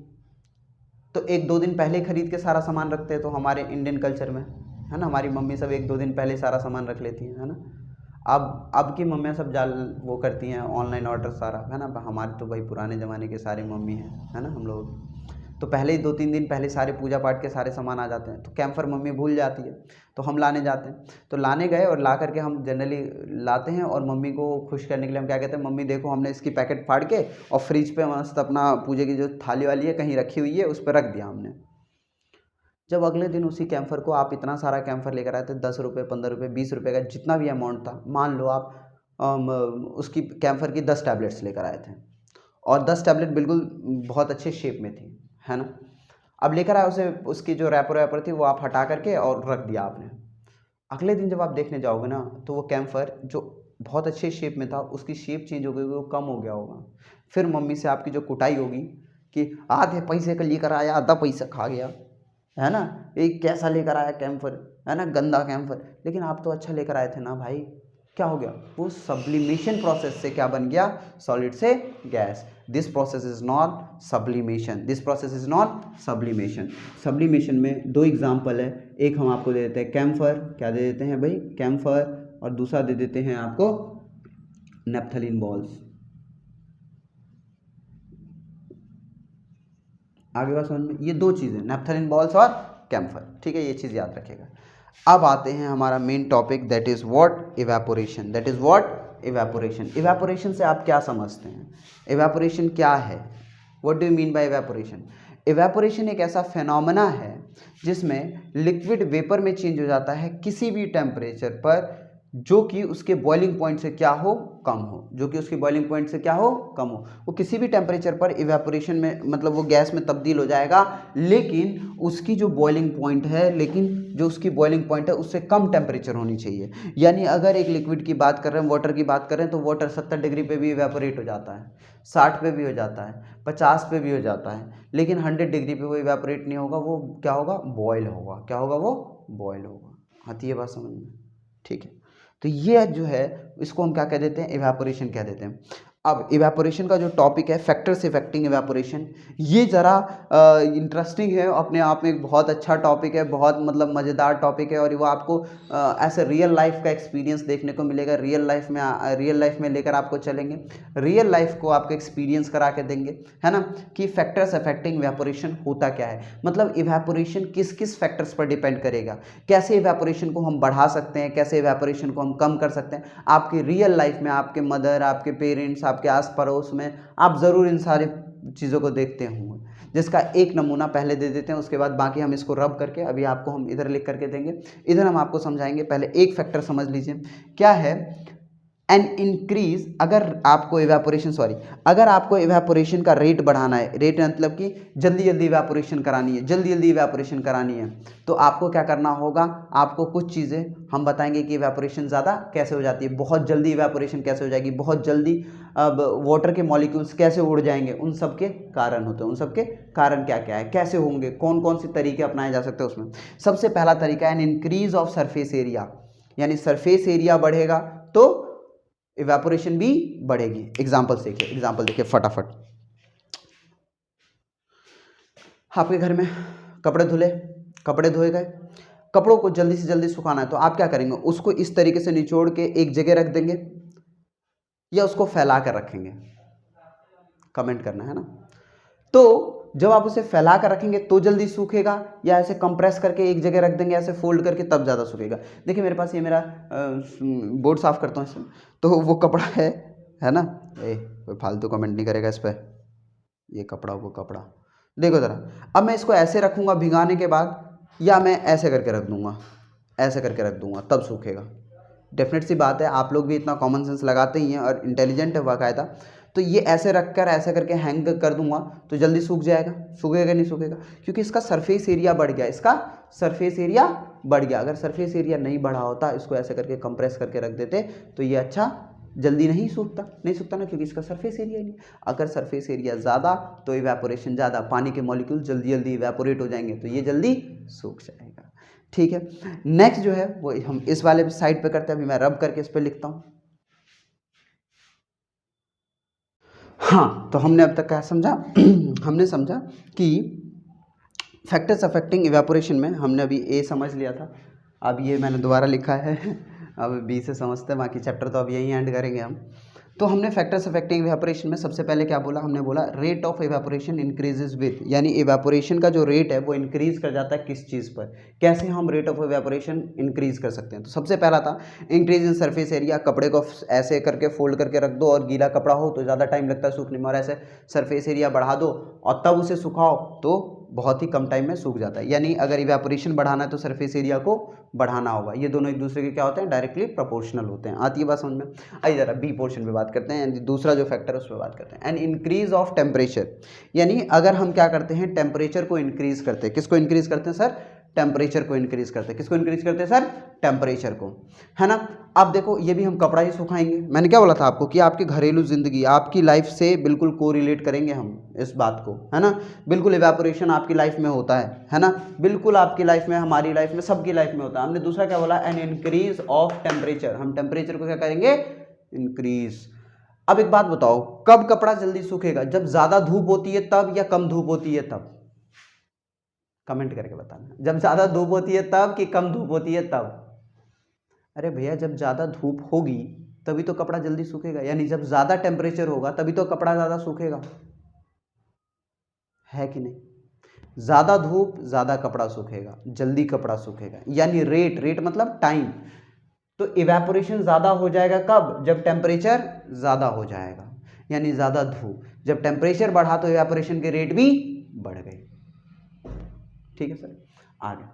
तो 1-2 दिन पहले खरीद के सारा सामान रखते हैं। तो हमारे इंडियन कल्चर में, है ना, हमारी मम्मी सब 1-2 दिन पहले सारा सामान रख लेती हैं, है ना। अब की मम्मियाँ सब वो करती हैं ऑनलाइन ऑर्डर सारा, है ना। हमारे तो भाई पुराने ज़माने के सारे मम्मी हैं, है ना, हम लोग तो पहले ही 2-3 दिन पहले सारे पूजा पाठ के सारे सामान आ जाते हैं। तो कैम्फर मम्मी भूल जाती है, तो हम लाने जाते हैं। तो लाने गए और ला करके हम जनरली लाते हैं, और मम्मी को खुश करने के लिए हम क्या कहते हैं? मम्मी देखो, हमने इसकी पैकेट फाड़ के और फ्रिज पे मस्त अपना पूजे की जो थाली वाली है कहीं रखी हुई है, उस पर रख दिया हमने। जब अगले दिन उसी कैम्फर को आप इतना सारा कैम्फर लेकर आए थे, 10 रुपये, 15 रुपये, 20 रुपये का जितना भी अमाउंट था, मान लो आप उसकी कैम्फर की 10 टैबलेट्स लेकर आए थे। और 10 टैबलेट बिल्कुल बहुत अच्छे शेप में थी, है ना। अब लेकर आया उसे, उसकी जो रैपर थी वो आप हटा करके और रख दिया आपने। अगले दिन जब आप देखने जाओगे ना तो वो कैम्फर जो बहुत अच्छे शेप में था उसकी शेप चेंज हो गई, वो कम हो गया होगा। फिर मम्मी से आपकी जो कुटाई होगी कि आधे पैसे का लेकर आया, आधा पैसा खा गया, है ना, ये कैसा लेकर आया कैम्फर, है ना, गंदा कैम्फर। लेकिन आप तो अच्छा लेकर आए थे ना भाई। क्या हो गया, वो सब्लिमेशन प्रोसेस से क्या बन गया, सॉलिड से gas. This process is not sublimation, this process is not sublimation. Sublimation में दो एग्जाम्पल है, एक हम आपको दे देते हैं कैम्फर, क्या दे देते हैं भाई, कैम्फर, और दूसरा दे देते हैं आपको नेप्थलीन बॉल्स। आगे बात समझ में, ये दो चीज़ें नेप्थलीन बॉल्स और कैम्फर, ठीक है, ये चीज़ याद रखेगा। अब आते हैं हमारा main topic, that is what, evaporation. That is what, evaporation. Evaporation से आप क्या समझते हैं, इवेपोरेशन क्या है, what do you mean by evaporation. Evaporation एक ऐसा फेनोमेना है जिसमें लिक्विड वेपर में चेंज हो जाता है किसी भी टेम्परेचर पर, जो कि उसके बॉइलिंग पॉइंट से क्या हो, कम हो, जो कि उसके बॉइलिंग पॉइंट से क्या हो, कम हो। वो किसी भी टेम्परेचर पर इवेपोरेशन में, मतलब वो गैस में तब्दील हो जाएगा, लेकिन उसकी जो बॉइलिंग पॉइंट है, लेकिन जो उसकी बॉइलिंग पॉइंट है उससे कम टेम्परेचर होनी चाहिए। यानी अगर एक लिक्विड की बात कर रहे हैं, वाटर की बात कर रहे हैं, तो वाटर 70 डिग्री पे भी इवेपोरेट हो जाता है, 60 पे भी हो जाता है, 50 पे भी हो जाता है, लेकिन 100 डिग्री पे वो इवेपोरेट नहीं होगा, वो क्या होगा, बॉयल होगा। क्या होगा, वो बॉयल होगा। आती है बात समझ में, ठीक है। तो ये जो है इसको हम क्या कह देते हैं, इवेपोरेशन कह देते हैं। अब इवेपोरेशन का जो टॉपिक है, फैक्टर्स इफेक्टिंग इवेपोरेशन, ये ज़रा इंटरेस्टिंग है, अपने आप में एक बहुत अच्छा टॉपिक है, बहुत मतलब मज़ेदार टॉपिक है, और वो आपको ऐसे रियल लाइफ का एक्सपीरियंस देखने को मिलेगा। रियल लाइफ में लेकर आपको चलेंगे, रियल लाइफ को आपको एक्सपीरियंस करा के देंगे, है ना, कि फैक्टर्स अफेक्टिंग इवेपोरेशन होता क्या है, मतलब इवेपोरेशन किस किस फैक्टर्स पर डिपेंड करेगा, कैसे इवेपोरेशन को हम बढ़ा सकते हैं, कैसे इवेपोरेशन को हम कम कर सकते हैं। आपकी रियल लाइफ में आपके मदर, आपके पेरेंट्स, आपके आस पड़ोस में आप ज़रूर इन सारी चीज़ों को देखते होंगे, जिसका एक नमूना पहले दे देते हैं, उसके बाद बाकी हम इसको रब करके अभी आपको हम इधर लिख करके देंगे, इधर हम आपको समझाएंगे। पहले एक फैक्टर समझ लीजिए, क्या है, एन इंक्रीज, अगर आपको इवेपोरेशन का रेट बढ़ाना है, रेट मतलब कि जल्दी जल्दी इवेपोरेशन करानी है, तो आपको क्या करना होगा, आपको कुछ चीज़ें हम बताएंगे कि इवेपोरेशन ज़्यादा कैसे हो जाती है, बहुत जल्दी इवेपोरेशन कैसे हो जाएगी, बहुत जल्दी अब वाटर के मॉलिक्यूल्स कैसे उड़ जाएंगे, उन सब के कारण होते हैं, उन सब के कारण क्या क्या है, कैसे होंगे, कौन कौन से तरीके अपनाए जा सकते हैं। उसमें सबसे पहला तरीका है an increase of surface area, यानी सरफेस एरिया बढ़ेगा तो इवेपोरेशन भी बढ़ेगी। एग्जाम्पल देखिए फटाफट। आपके घर में कपड़े धोए गए, कपड़ों को जल्दी से जल्दी सुखाना है, तो आप क्या करेंगे, उसको इस तरीके से निचोड़ के एक जगह रख देंगे या उसको फैला कर रखेंगे, कमेंट करना है ना। तो जब आप उसे फैला कर रखेंगे तो जल्दी सूखेगा, या ऐसे कंप्रेस करके एक जगह रख देंगे, ऐसे फोल्ड करके, तब ज़्यादा सूखेगा। देखिए मेरे पास ये मेरा बोर्ड साफ़ करता हूँ इसमें, तो वो कपड़ा है ना, कोई फालतू कमेंट नहीं करेगा इस पर, ये कपड़ा वो कपड़ा, देखो ज़रा। अब मैं इसको ऐसे रखूँगा भिगाने के बाद, या मैं ऐसे करके रख दूँगा, तब सूखेगा। डेफिनेट सी बात है, आप लोग भी इतना कॉमन सेंस लगाते ही हैं और इंटेलिजेंट है बाकायदा। तो ये ऐसे रख कर ऐसे करके हैंग कर दूंगा तो जल्दी सूख जाएगा। सूखेगा नहीं सूखेगा, क्योंकि इसका सरफेस एरिया बढ़ गया, अगर सरफेस एरिया नहीं बढ़ा होता, इसको ऐसे करके कंप्रेस करके रख देते, तो ये अच्छा जल्दी नहीं सूखता ना, क्योंकि इसका सरफेस एरिया नहीं। अगर सरफेस एरिया ज़्यादा तो इवेपोरेशन ज़्यादा, पानी के मॉलिक्यूल जल्दी जल्दी इवेपोरेट हो जाएंगे, तो ये जल्दी सूख जाएगा। ठीक है, नेक्स्ट जो है वो हम इस वाले साइड पे करते हैं। अभी मैं रब करके इस पे लिखता हूँ। हाँ, तो हमने अब तक क्या समझा हमने समझा कि फैक्टर्स अफेक्टिंग इवेपोरेशन में हमने अभी ए समझ लिया था, अब ये मैंने दोबारा लिखा है, अब बी से समझते हैं, बाकी चैप्टर तो अब यहीं एंड करेंगे हम। तो हमने फैक्टर्स अफेक्टिंग इवेपोरेशन में सबसे पहले क्या बोला, हमने बोला rate of evaporation increases with, यानी इवेपोरेशन का जो रेट है वो इंक्रीज कर जाता है किस चीज़ पर, कैसे हम रेट ऑफ इवेपोरेशन इंक्रीज कर सकते हैं। तो सबसे पहला था इंक्रीज इन सरफेस एरिया, कपड़े को ऐसे करके फोल्ड करके रख दो, और गीला कपड़ा हो तो ज़्यादा टाइम लगता है सूखने में, और ऐसे सरफेस एरिया बढ़ा दो और तब उसे सुखाओ तो बहुत ही कम टाइम में सूख जाता है। यानी अगर इवेपोरेशन बढ़ाना है तो सरफेस एरिया को बढ़ाना होगा। ये दोनों एक दूसरे के क्या होते हैं, डायरेक्टली प्रोपोर्शनल होते हैं। आती है बात समझ में? आइए जरा बी पोर्शन पे बात करते हैं, दूसरा जो फैक्टर है उस पर बात करते हैं। एंड इंक्रीज ऑफ टेम्परेचर, यानी अगर हम क्या करते हैं, टेम्परेचर को इंक्रीज करते हैं। किसको इंक्रीज करते हैं सर? टेम्परेचर को इंक्रीज करते हैं। किसको इंक्रीज करते हैं सर? टेम्परेचर को, है ना। अब देखो ये भी हम कपड़ा ही सुखाएंगे। मैंने क्या बोला था आपको कि आपकी घरेलू जिंदगी, आपकी लाइफ से बिल्कुल कोरिलेट करेंगे हम इस बात को, है ना। बिल्कुल इवेपोरेशन आपकी लाइफ में होता है ना। बिल्कुल आपकी लाइफ में, हमारी लाइफ में, सबकी लाइफ में होता है। हमने दूसरा क्या बोला? An increase of temperature. हम टेम्परेचर को क्या करेंगे? इंक्रीज। अब एक बात बताओ, कब कपड़ा जल्दी सूखेगा? जब ज्यादा धूप होती है तब, या कम धूप होती है तब? कमेंट करके बताना। जब ज्यादा धूप होती है तब कि कम धूप होती है तब? अरे भैया जब ज्यादा धूप होगी तभी तो कपड़ा जल्दी सूखेगा, यानी जब ज्यादा टेम्परेचर होगा तभी तो कपड़ा ज्यादा सूखेगा, है कि नहीं? ज्यादा धूप ज्यादा कपड़ा सूखेगा, जल्दी कपड़ा सूखेगा। यानी रेट मतलब टाइम। तो इवेपोरेशन ज्यादा हो जाएगा कब? जब टेम्परेचर ज्यादा हो जाएगा, यानी ज्यादा धूप। जब टेम्परेचर बढ़ा तो इवेपोरेशन के रेट भी बढ़ गए। ठीक है सर, आगे।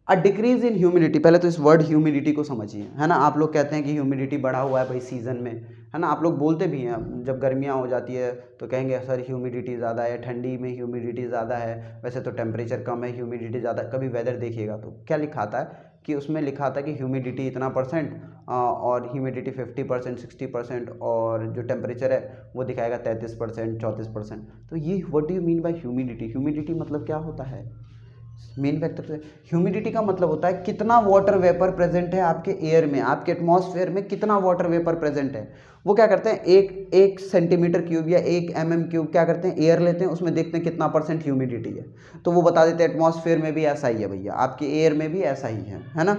अ डिक्रीज इन ह्यूमिडिटी, पहले तो इस वर्ड ह्यूमिडिटी को समझिए, है ना। आप लोग कहते हैं कि ह्यूमिडिटी बढ़ा हुआ है भाई सीजन में, है ना। आप लोग बोलते भी हैं, जब गर्मियाँ हो जाती है तो कहेंगे सर ह्यूमिडिटी ज़्यादा है, ठंडी में ह्यूमिडिटी ज़्यादा है, वैसे तो टेम्परेचर कम है, ह्यूमिडिटी ज़्यादा। कभी वेदर देखिएगा तो क्या लिखा था कि उसमें लिखा था कि ह्यूमिडिटी इतना परसेंट, और ह्यूमिडिटी 50%, 60%, और जो टेम्परेचर है वो दिखाएगा 33%, 34%। तो ये what do you mean by humidity? Humidity मतलब क्या होता है? मेन फैक्टर ह्यूमिडिटी का मतलब होता है कितना वाटर वेपर प्रेजेंट है आपके एयर में, आपके एटमॉस्फेयर में कितना वाटर वेपर प्रेजेंट है। वो क्या करते हैं, एक सेंटीमीटर क्यूब या 1 mm क्यूब क्या करते हैं, एयर लेते हैं, उसमें देखते हैं कितना % ह्यूमिडिटी है, तो वो बता देते हैं एटमॉस्फेयर में भी ऐसा ही है भैया, आपके एयर में भी ऐसा ही है ना।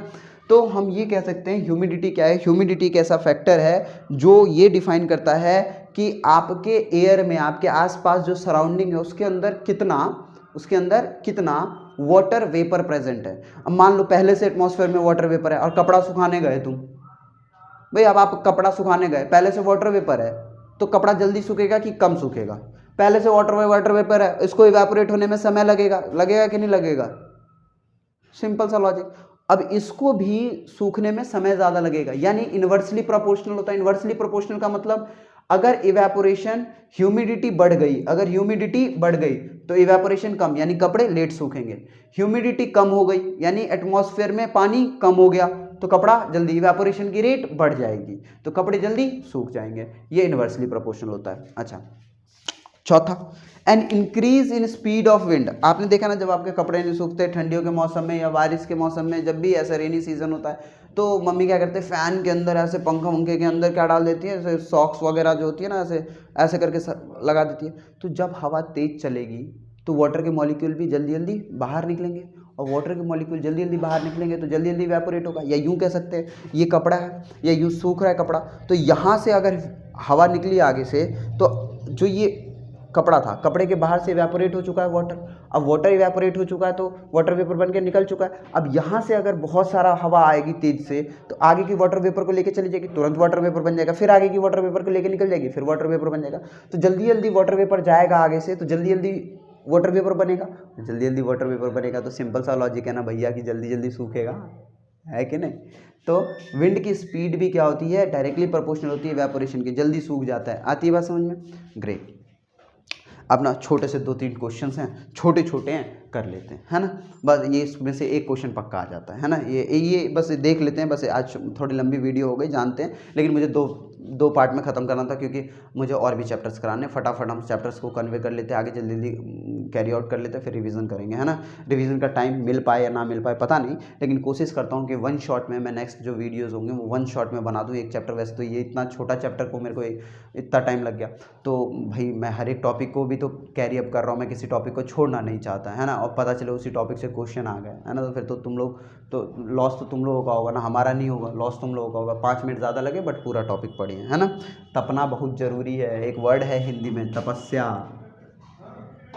तो हम ये कह सकते हैं ह्यूमिडिटी क्या है? ह्यूमिडिटी एक ऐसा फैक्टर है जो ये डिफाइन करता है कि आपके एयर में, आपके आसपास जो सराउंडिंग है उसके अंदर कितना वाटर वेपर प्रेजेंट है। अब मान लो पहले से एटमॉस्फेयर में वाटर वेपर है और कपड़ा सुखाने गए तुम, भाई अब आप कपड़ा सुखाने गए, पहले से वाटर वेपर है, तो कपड़ा जल्दी सूखेगा कि कम सूखेगा? पहले से वाटर वेपर है, इसको इवेपोरेट होने में समय लगेगा कि नहीं लगेगा? सिंपल सा लॉजिक। अब इसको भी सूखने में समय ज्यादा लगेगा, यानी इनवर्सली प्रोपोर्शनल होता है। इनवर्सली प्रोपोर्शनल का मतलब अगर इवेपोरेशन, ह्यूमिडिटी बढ़ गई, अगर ह्यूमिडिटी बढ़ गई तो इवेपोरेशन कम, यानी कपड़े लेट सूखेंगे। ह्यूमिडिटी कम हो गई यानी एटमॉस्फेयर में पानी कम हो गया तो कपड़ा जल्दी, इवेपोरेशन की रेट बढ़ जाएगी तो कपड़े जल्दी सूख जाएंगे। ये इनवर्सली प्रोपोर्शनल होता है। अच्छा, चौथा, an increase in speed of wind. आपने देखा ना, जब आपके कपड़े नहीं सूखते ठंडियों के मौसम में या बारिश के मौसम में, जब भी ऐसा रेनी सीजन होता है तो मम्मी क्या करते हैं, फैन के अंदर ऐसे पंखे के अंदर क्या डाल देती है, ऐसे सॉक्स वगैरह जो होती है ना, ऐसे करके लगा देती है। तो जब हवा तेज चलेगी तो वाटर के मॉलिक्यूल भी जल्दी जल्दी बाहर निकलेंगे, और वाटर के मॉलिक्यूल जल्दी जल्दी बाहर निकलेंगे तो जल्दी जल्दी इवेपोरेट होगा। या यूँ कह सकते हैं ये कपड़ा है या यूँ सूख रहा है कपड़ा, तो यहाँ से अगर हवा निकली आगे से तो जो ये कपड़ा था, कपड़े के बाहर से इवेपोरेट हो चुका है वाटर। अब वाटर इवेपोरेट हो चुका है तो वाटर वेपर बन के निकल चुका है। अब यहाँ से अगर बहुत सारा हवा आएगी तेज से तो आगे की वाटर वेपर को लेके चली जाएगी, तुरंत वाटर वेपर बन जाएगा, फिर आगे की वाटर वेपर को लेके निकल जाएगी, फिर वाटर वेपर बन जाएगा। तो जल्दी जल्दी वाटर वेपर जाएगा आगे से तो जल्दी जल्दी वाटर वेपर बनेगा, जल्दी जल्दी वाटर वेपर बनेगा तो सिंपल सा लॉजिक है ना भैया कि जल्दी जल्दी सूखेगा, है कि नहीं। तो विंड की स्पीड भी क्या होती है, डायरेक्टली प्रोपोर्शनल होती है इवेपोरेशन की, जल्दी सूख जाता है। आती है बात समझ में? ग्रेट। अपना छोटे से 2-3 क्वेश्चंस हैं, छोटे छोटे हैं, कर लेते हैं, है ना। बस ये इसमें से एक क्वेश्चन पक्का आ जाता है ना। ये बस देख लेते हैं। बस आज थोड़ी लंबी वीडियो हो गई, जानते हैं, लेकिन मुझे दो पार्ट में ख़त्म करना था क्योंकि मुझे और भी चैप्टर्स कराने। फटाफट हम चैप्टर्स को कन्वे कर लेते हैं, आगे जल्दी जल्दी कैरी आउट कर लेते हैं, फिर रिवीजन करेंगे, है ना। रिवीजन का टाइम मिल पाए या ना मिल पाए पता नहीं, लेकिन कोशिश करता हूँ कि 1 शॉट में मैं नेक्स्ट जो वीडियोज़ होंगे वो 1 शॉट में बना दूँ एक चैप्टर। वैसे तो ये इतना छोटा चैप्टर को मेरे को इतना टाइम लग गया, तो भाई मैं हर एक टॉपिक को भी तो कैरी अप कर रहा हूँ, मैं किसी टॉपिक को छोड़ना नहीं चाहता, है ना। और पता चले उसी टॉपिक से क्वेश्चन आ गए, है ना, तो फिर तो तुम लोग तो लॉस तो तुम लोगों का होगा ना, हमारा नहीं होगा, लॉस तुम लोगों का होगा। 5 मिनट ज़्यादा लगे बट पूरा टॉपिक पढ़िए, है ना। तपना बहुत ज़रूरी है। एक वर्ड है हिंदी में तपस्या,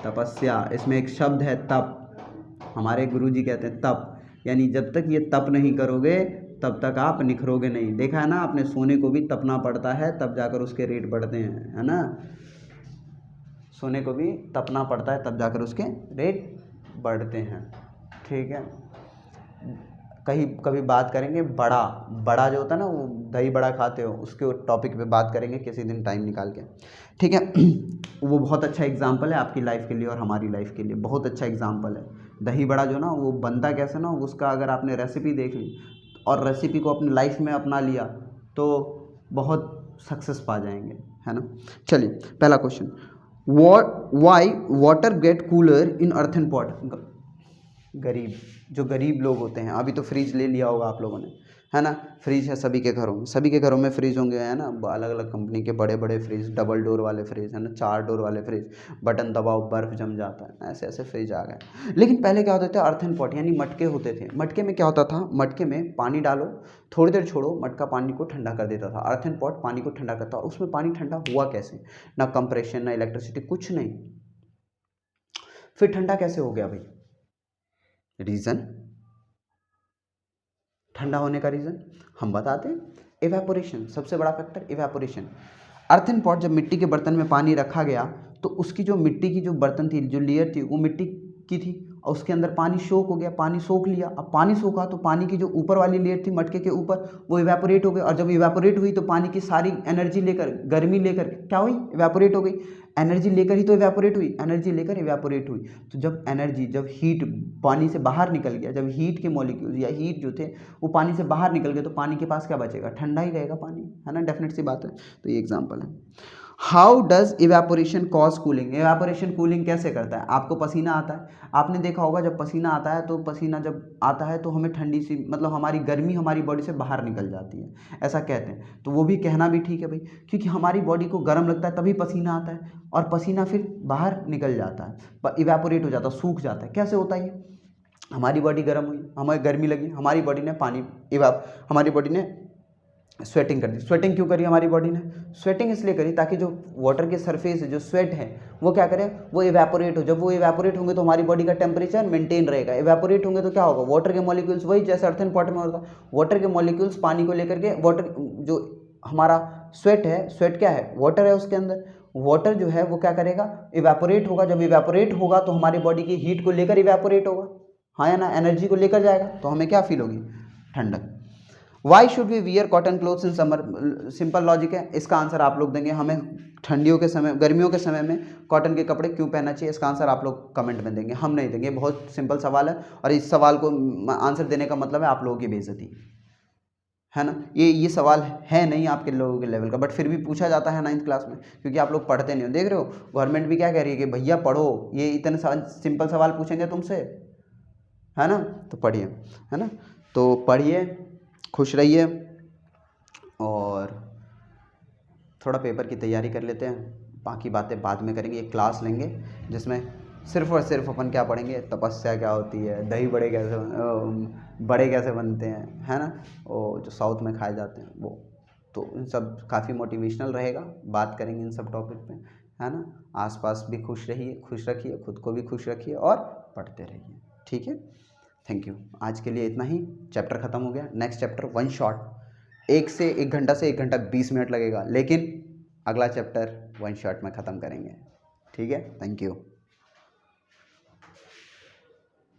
तपस्या, इसमें एक शब्द है तप। हमारे गुरुजी कहते हैं तप, यानी जब तक ये तप नहीं करोगे तब तक आप निखरोगे नहीं। देखा है ना आपने, सोने को भी तपना पड़ता है तब जाकर उसके रेट बढ़ते हैं, है ना। सोने को भी तपना पड़ता है, तब जाकर उसके रेट बढ़ते हैं। ठीक है, कहीं कभी बात करेंगे बड़ा बड़ा जो होता है ना, वो दही बड़ा खाते हो, उसके टॉपिक पे बात करेंगे किसी दिन टाइम निकाल के। ठीक है, वो बहुत अच्छा एग्जाम्पल है आपकी लाइफ के लिए और हमारी लाइफ के लिए, बहुत अच्छा एग्जाम्पल है। दही बड़ा जो ना, वो बनता कैसे ना, उसका अगर आपने रेसिपी देख ली और रेसिपी को अपनी लाइफ में अपना लिया तो बहुत सक्सेस पा जाएंगे, है ना। चलिए पहला question, why water get cooler in earthen pot. गरीब, जो गरीब लोग होते हैं, अभी तो फ्रिज ले लिया होगा आप लोगों ने, है ना। फ्रिज है सभी के घरों में, सभी के घरों में फ्रिज होंगे, है ना। अलग अलग कंपनी के बड़े बड़े फ्रिज, डबल डोर वाले फ्रिज, है ना, 4 डोर वाले फ्रिज, बटन दबाओ बर्फ़ जम जाता है, ऐसे ऐसे फ्रिज आ गए। लेकिन पहले क्या होते थे, अर्थन पॉट यानी मटके होते थे। मटके में क्या होता था, मटके में पानी डालो, थोड़ी देर छोड़ो, मटका पानी को ठंडा कर देता था। अर्थन पॉट पानी को ठंडा करता, और उसमें पानी ठंडा हुआ कैसे, ना कंप्रेशन ना इलेक्ट्रिसिटी, कुछ नहीं। फिर ठंडा कैसे हो गया भाई, रीज़न, ठंडा होने का रीज़न हम बताते हैं, इवेपोरेशन, सबसे बड़ा फैक्टर इवेपोरेशन। अर्थन पॉट, जब मिट्टी के बर्तन में पानी रखा गया तो उसकी जो मिट्टी की जो बर्तन थी, जो लेयर थी, वो मिट्टी की थी और उसके अंदर पानी सोख हो गया, पानी सोख लिया। अब पानी सोखा तो पानी की जो ऊपर वाली लेयर थी मटके के ऊपर, वो इवेपोरेट हो गई, और जब इवेपोरेट हुई तो पानी की सारी एनर्जी लेकर, गर्मी लेकर क्या हुई, इवेपोरेट हो गई। एनर्जी लेकर ही तो इवेपोरेट हुई, एनर्जी लेकर इवेपोरेट हुई। तो जब एनर्जी, जब हीट पानी से बाहर निकल गया, जब हीट के मॉलिक्यूल्स या हीट जो थे वो पानी से बाहर निकल गए, तो पानी के पास क्या बचेगा, ठंडा ही रहेगा पानी, है ना, डेफिनेट सी बात है। तो ये एग्जांपल है। How does evaporation cause cooling. Evaporation cooling कैसे करता है, आपको पसीना आता है, आपने देखा होगा जब पसीना आता है तो पसीना जब आता है तो हमें ठंडी सी, मतलब हमारी गर्मी हमारी बॉडी से बाहर निकल जाती है, ऐसा कहते हैं। तो वो भी कहना भी ठीक है भाई, क्योंकि हमारी बॉडी को गर्म लगता है तभी पसीना आता है, और पसीना फिर बाहर निकल जाता है, इवेपोरेट हो जाता है, सूख जाता है। कैसे होता है ये, हमारी बॉडी गर्म हुई, हमें गर्मी लगी, हमारी बॉडी ने पानी हमारी बॉडी ने स्वेटिंग कर दी। स्वेटिंग क्यों करी हमारी बॉडी ने, स्वेटिंग इसलिए करी ताकि जो वाटर के सरफेस जो स्वेट है वो क्या करे, वो इवेपोरेट हो। जब वो इवेपोरेट होंगे तो हमारी बॉडी का टेम्परेचर मेंटेन रहेगा। इवेपोरेट होंगे तो क्या होगा, वाटर के मॉलिक्यूल्स, वही जैसे अर्थन पॉट में होता, वाटर के मॉलिक्यूल्स पानी को लेकर के, वाटर जो हमारा स्वेट है, स्वेट क्या है, वाटर है उसके अंदर, वाटर जो है वो क्या करेगा, इवेपोरेट होगा। जब इवेपोरेट होगा तो हमारी बॉडी की हीट को लेकर इवेपोरेट होगा, हाँ या ना, एनर्जी को लेकर जाएगा, तो हमें क्या फील होगी, ठंडक। Why should we wear cotton clothes in summer. Simple logic है, इसका आंसर आप लोग देंगे, हमें ठंडियों के समय, गर्मियों के समय में कॉटन के कपड़े क्यों पहनना चाहिए, इसका आंसर आप लोग कमेंट में देंगे, हम नहीं देंगे। बहुत सिंपल सवाल है, और इस सवाल को आंसर देने का मतलब है आप लोगों की बेइज्जती, है ना। ये सवाल है नहीं आपके लोगों के लेवल का, बट फिर भी पूछा जाता है 9th क्लास में, क्योंकि आप लोग पढ़ते नहीं हो। देख रहे हो गवर्नमेंट भी क्या कह रही है कि भैया पढ़ो, ये इतने सिंपल सवाल पूछेंगे तुमसे, है ना, तो पढ़िए, है ना। तो पढ़िए, खुश रहिए, और थोड़ा पेपर की तैयारी कर लेते हैं, बाकी बातें बाद में करेंगे। एक क्लास लेंगे जिसमें सिर्फ और सिर्फ अपन क्या पढ़ेंगे, तपस्या क्या होती है, दही बड़े कैसे बड़े कैसे बनते हैं, है ना, वो जो साउथ में खाए जाते हैं वो। तो इन सब काफ़ी मोटिवेशनल रहेगा, बात करेंगे इन सब टॉपिक पे, है ना। आसपास भी खुश रहिए, खुश रखिए, खुद को भी खुश रखिए, और पढ़ते रहिए, ठीक है। थैंक यू, आज के लिए इतना ही। चैप्टर ख़त्म हो गया। नेक्स्ट चैप्टर वन शॉट, 1 घंटा से 1 घंटा 20 मिनट लगेगा, लेकिन अगला चैप्टर वन शॉट में ख़त्म करेंगे, ठीक है। Thank you.